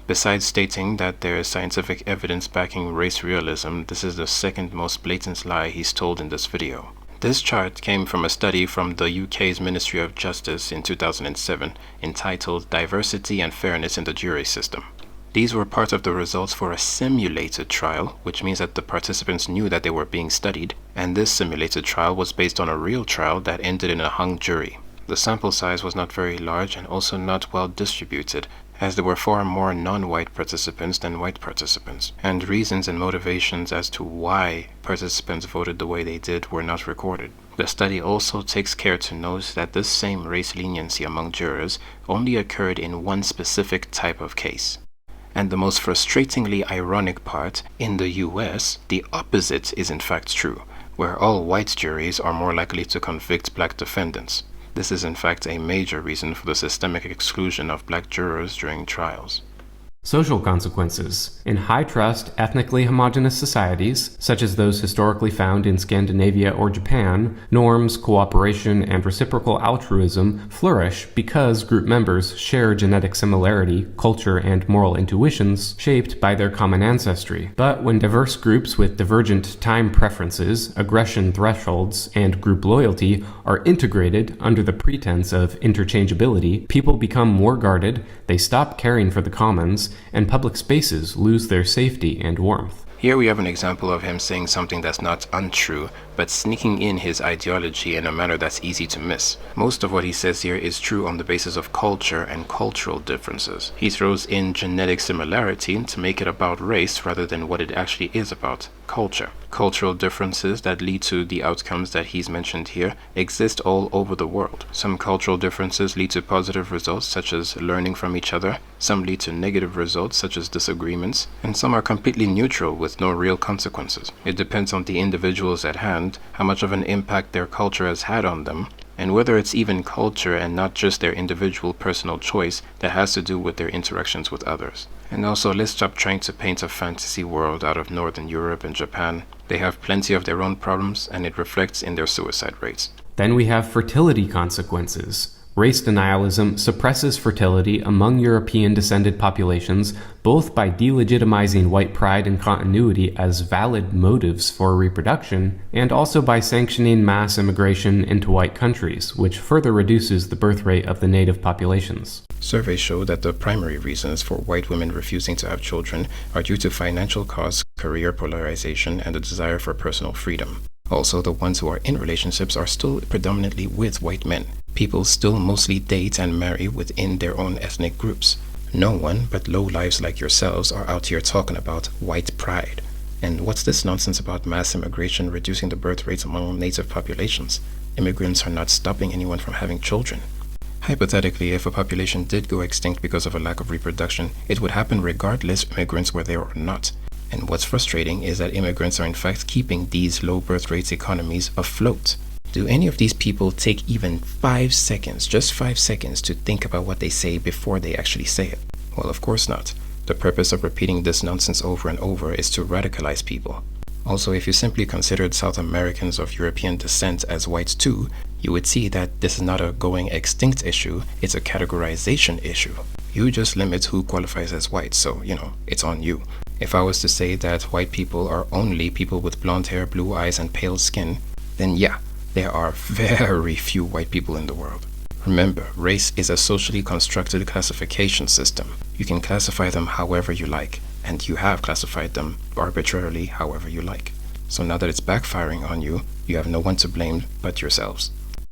Besides stating that there is scientific evidence backing race realism, this is the second most blatant lie he's told in this video. This chart came from a study from the UK's Ministry of Justice in 2007 entitled Diversity and Fairness in the Jury System. These were part of the results for a simulated trial, which means that the participants knew that they were being studied, and this simulated trial was based on a real trial that ended in a hung jury. The sample size was not very large and also not well distributed, as there were far more non-white participants than white participants, and reasons and motivations as to why participants voted the way they did were not recorded. The study also takes care to note that this same race leniency among jurors only occurred in one specific type of case. And the most frustratingly ironic part, in the US, the opposite is in fact true, where all white juries are more likely to convict black defendants. This is in fact a major reason for the systemic exclusion of black jurors during trials. Social consequences. In high-trust, ethnically homogeneous societies, such as those historically found in Scandinavia or Japan, norms, cooperation, and reciprocal altruism flourish because group members share genetic similarity, culture, and moral intuitions shaped by their common ancestry. But when diverse groups with divergent time preferences, aggression thresholds, and group loyalty are integrated under the pretense of interchangeability, people become more guarded, they stop caring for the commons, and public spaces lose their safety and warmth. Here we have an example of him saying something that's not untrue, but sneaking in his ideology in a manner that's easy to miss. Most of what he says here is true on the basis of culture and cultural differences. He throws in genetic similarity to make it about race rather than what it actually is about, culture. Cultural differences that lead to the outcomes that he's mentioned here exist all over the world. Some cultural differences lead to positive results, such as learning from each other. Some lead to negative results, such as disagreements. And some are completely neutral with no real consequences. It depends on the individuals at hand, how much of an impact their culture has had on them, and whether it's even culture and not just their individual personal choice that has to do with their interactions with others. And also, let's stop trying to paint a fantasy world out of Northern Europe and Japan. They have plenty of their own problems, and it reflects in their suicide rates. Then we have fertility consequences. Race denialism suppresses fertility among European-descended populations both by delegitimizing white pride and continuity as valid motives for reproduction, and also by sanctioning mass immigration into white countries, which further reduces the birth rate of the native populations. Surveys show that the primary reasons for white women refusing to have children are due to financial costs, career polarization, and a desire for personal freedom. Also, the ones who are in relationships are still predominantly with white men. People still mostly date and marry within their own ethnic groups. No one but lowlives like yourselves are out here talking about white pride. And what's this nonsense about mass immigration reducing the birth rates among native populations? Immigrants are not stopping anyone from having children. Hypothetically, if a population did go extinct because of a lack of reproduction, it would happen regardless immigrants were there or not. And what's frustrating is that immigrants are in fact keeping these low birth rates economies afloat. Do any of these people take even 5 seconds, just 5 seconds, to think about what they say before they actually say it? Well, of course not. The purpose of repeating this nonsense over and over is to radicalize people. Also, if you simply considered South Americans of European descent as whites too, you would see that this is not a going extinct issue, it's a categorization issue. You just limit who qualifies as white, so, it's on you. If I was to say that white people are only people with blonde hair, blue eyes, and pale skin, then yeah, there are very few white people in the world. Remember, race is a socially constructed classification system. You can classify them however you like, and you have classified them arbitrarily however you like. So now that it's backfiring on you, you have no one to blame but yourselves.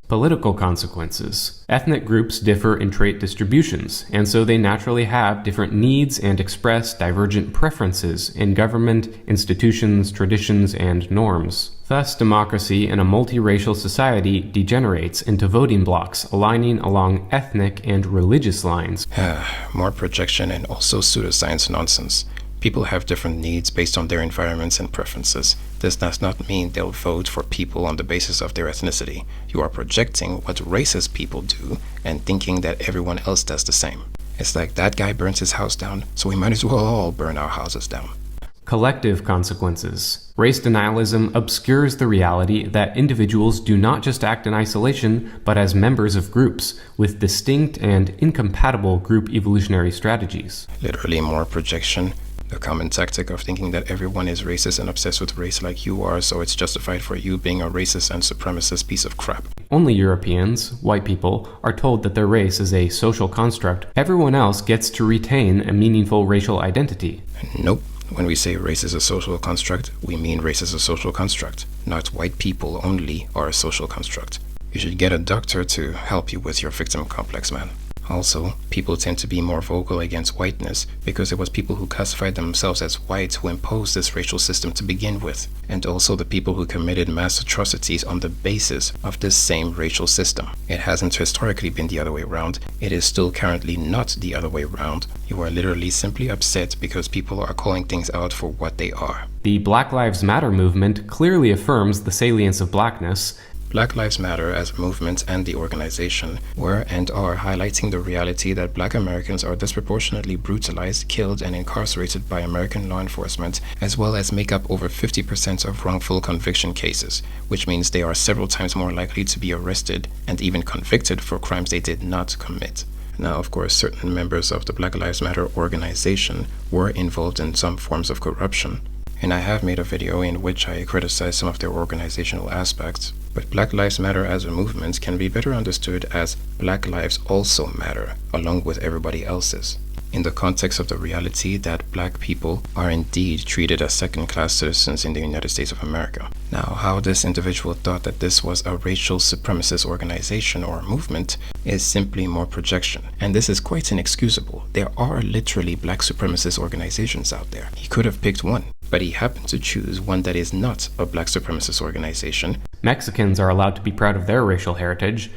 Political consequences. Ethnic groups differ in trait distributions, and so they naturally have different needs and express divergent preferences in government, institutions, traditions, and norms. Thus, democracy in a multiracial society degenerates into voting blocks aligning along ethnic and religious lines. More projection and also pseudoscience nonsense. People have different needs based on their environments and preferences. This does not mean they'll vote for people on the basis of their ethnicity. You are projecting what racist people do and thinking that everyone else does the same. It's like that guy burns his house down, so we might as well all burn our houses down. Collective consequences. Race denialism obscures the reality that individuals do not just act in isolation, but as members of groups, with distinct and incompatible group evolutionary strategies. Literally more projection. The common tactic of thinking that everyone is racist and obsessed with race like you are, so it's justified for you being a racist and supremacist piece of crap. Only Europeans, white people, are told that their race is a social construct. Everyone else gets to retain a meaningful racial identity. Nope. When we say race is a social construct, we mean race is a social construct. Not white people only are a social construct. You should get a doctor to help you with your victim complex, man. Also, people tend to be more vocal against whiteness because it was people who classified themselves as white who imposed this racial system to begin with, and also the people who committed mass atrocities on the basis of this same racial system. It hasn't historically been the other way around. It is still currently not the other way around. You are literally simply upset because people are calling things out for what they are. The Black Lives Matter movement clearly affirms the salience of blackness. Black Lives Matter as a movement and the organization were and are highlighting the reality that Black Americans are disproportionately brutalized, killed, and incarcerated by American law enforcement, as well as make up over 50% of wrongful conviction cases, which means they are several times more likely to be arrested and even convicted for crimes they did not commit. Now, of course, certain members of the Black Lives Matter organization were involved in some forms of corruption, and I have made a video in which I criticize some of their organizational aspects, but Black Lives Matter as a movement can be better understood as Black Lives Also Matter, along with everybody else's, in the context of the reality that Black people are indeed treated as second-class citizens in the United States of America. Now, how this individual thought that this was a racial supremacist organization or movement is simply more projection, and this is quite inexcusable. There are literally Black supremacist organizations out there. He could have picked one, but he happened to choose one that is not a Black supremacist organization. Mexicans are allowed to be proud of their racial heritage.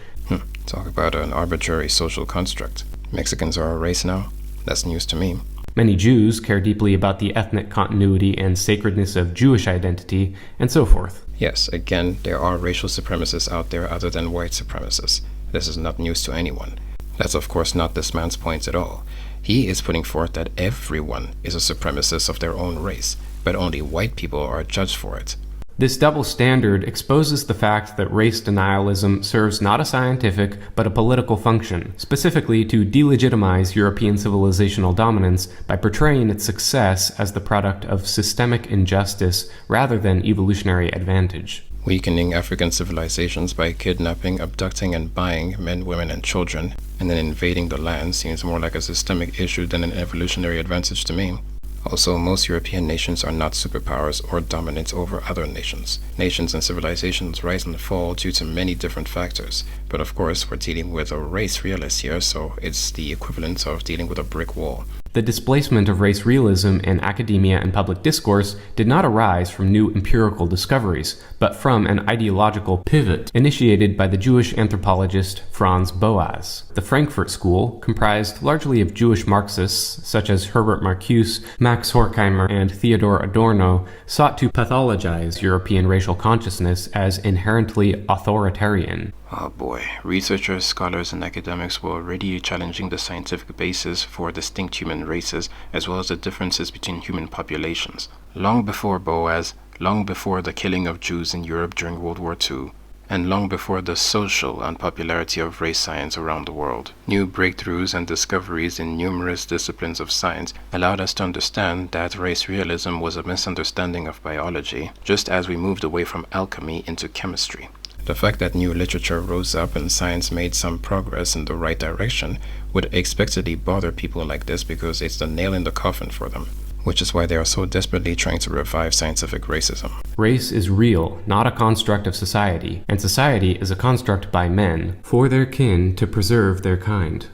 Talk about an arbitrary social construct. Mexicans are a race now? That's news to me. Many Jews care deeply about the ethnic continuity and sacredness of Jewish identity, and so forth. Yes, again, there are racial supremacists out there other than white supremacists. This is not news to anyone. That's of course not this man's point at all. He is putting forth that everyone is a supremacist of their own race, but only white people are judged for it. This double standard exposes the fact that race denialism serves not a scientific, but a political function, specifically to delegitimize European civilizational dominance by portraying its success as the product of systemic injustice rather than evolutionary advantage. Weakening African civilizations by kidnapping, abducting, and buying men, women, and children, and then invading the land seems more like a systemic issue than an evolutionary advantage to me. Also, most European nations are not superpowers or dominant over other nations. Nations and civilizations rise and fall due to many different factors. But of course, we're dealing with a race realist here, so it's the equivalent of dealing with a brick wall. The displacement of race realism in academia and public discourse did not arise from new empirical discoveries, but from an ideological pivot initiated by the Jewish anthropologist Franz Boas. The Frankfurt School, comprised largely of Jewish Marxists such as Herbert Marcuse, Max Horkheimer, and Theodor Adorno, sought to pathologize European racial consciousness as inherently authoritarian. Oh boy, researchers, scholars, and academics were already challenging the scientific basis for distinct human races, as well as the differences between human populations. Long before Boas, long before the killing of Jews in Europe during World War II, and long before the social unpopularity of race science around the world. New breakthroughs and discoveries in numerous disciplines of science allowed us to understand that race realism was a misunderstanding of biology, just as we moved away from alchemy into chemistry. The fact that new literature rose up and science made some progress in the right direction would expectedly bother people like this because it's the nail in the coffin for them, which is why they are so desperately trying to revive scientific racism. Race is real, not a construct of society, and society is a construct by men, for their kin to preserve their kind.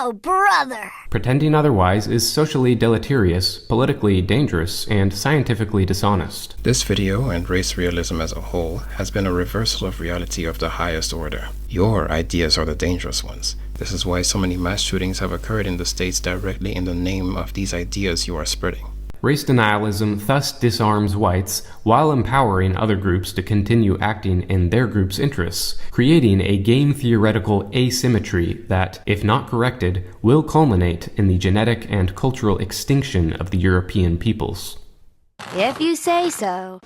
Oh, brother! Pretending otherwise is socially deleterious, politically dangerous, and scientifically dishonest. This video, and race realism as a whole, has been a reversal of reality of the highest order. Your ideas are the dangerous ones. This is why so many mass shootings have occurred in the States directly in the name of these ideas you are spreading. Race denialism thus disarms whites while empowering other groups to continue acting in their group's interests, creating a game-theoretical asymmetry that, if not corrected, will culminate in the genetic and cultural extinction of the European peoples. If you say so.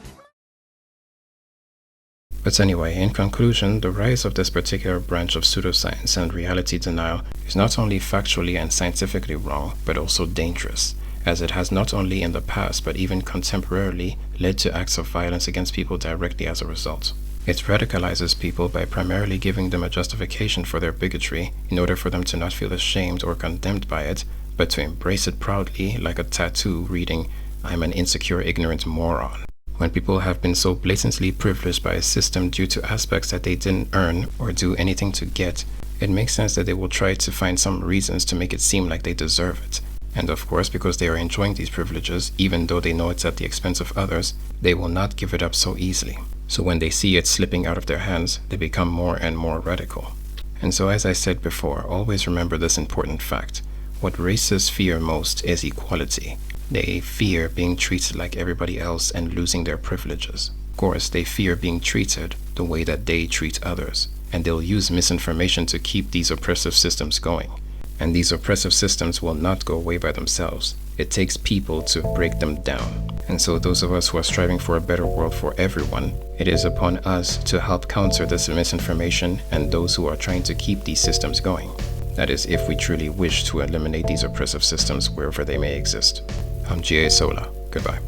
But anyway, in conclusion, the rise of this particular branch of pseudoscience and reality denial is not only factually and scientifically wrong, but also dangerous, as it has not only in the past but even contemporarily led to acts of violence against people directly as a result. It radicalizes people by primarily giving them a justification for their bigotry in order for them to not feel ashamed or condemned by it, but to embrace it proudly like a tattoo reading, "I'm an insecure, ignorant moron." When people have been so blatantly privileged by a system due to aspects that they didn't earn or do anything to get, it makes sense that they will try to find some reasons to make it seem like they deserve it. And of course, because they are enjoying these privileges, even though they know it's at the expense of others, they will not give it up so easily. So when they see it slipping out of their hands, they become more and more radical. And so as I said before, always remember this important fact. What racists fear most is equality. They fear being treated like everybody else and losing their privileges. Of course, they fear being treated the way that they treat others. And they'll use misinformation to keep these oppressive systems going. And these oppressive systems will not go away by themselves. It takes people to break them down. And so those of us who are striving for a better world for everyone, it is upon us to help counter this misinformation and those who are trying to keep these systems going. That is, if we truly wish to eliminate these oppressive systems wherever they may exist. I'm G.A. Sola. Goodbye.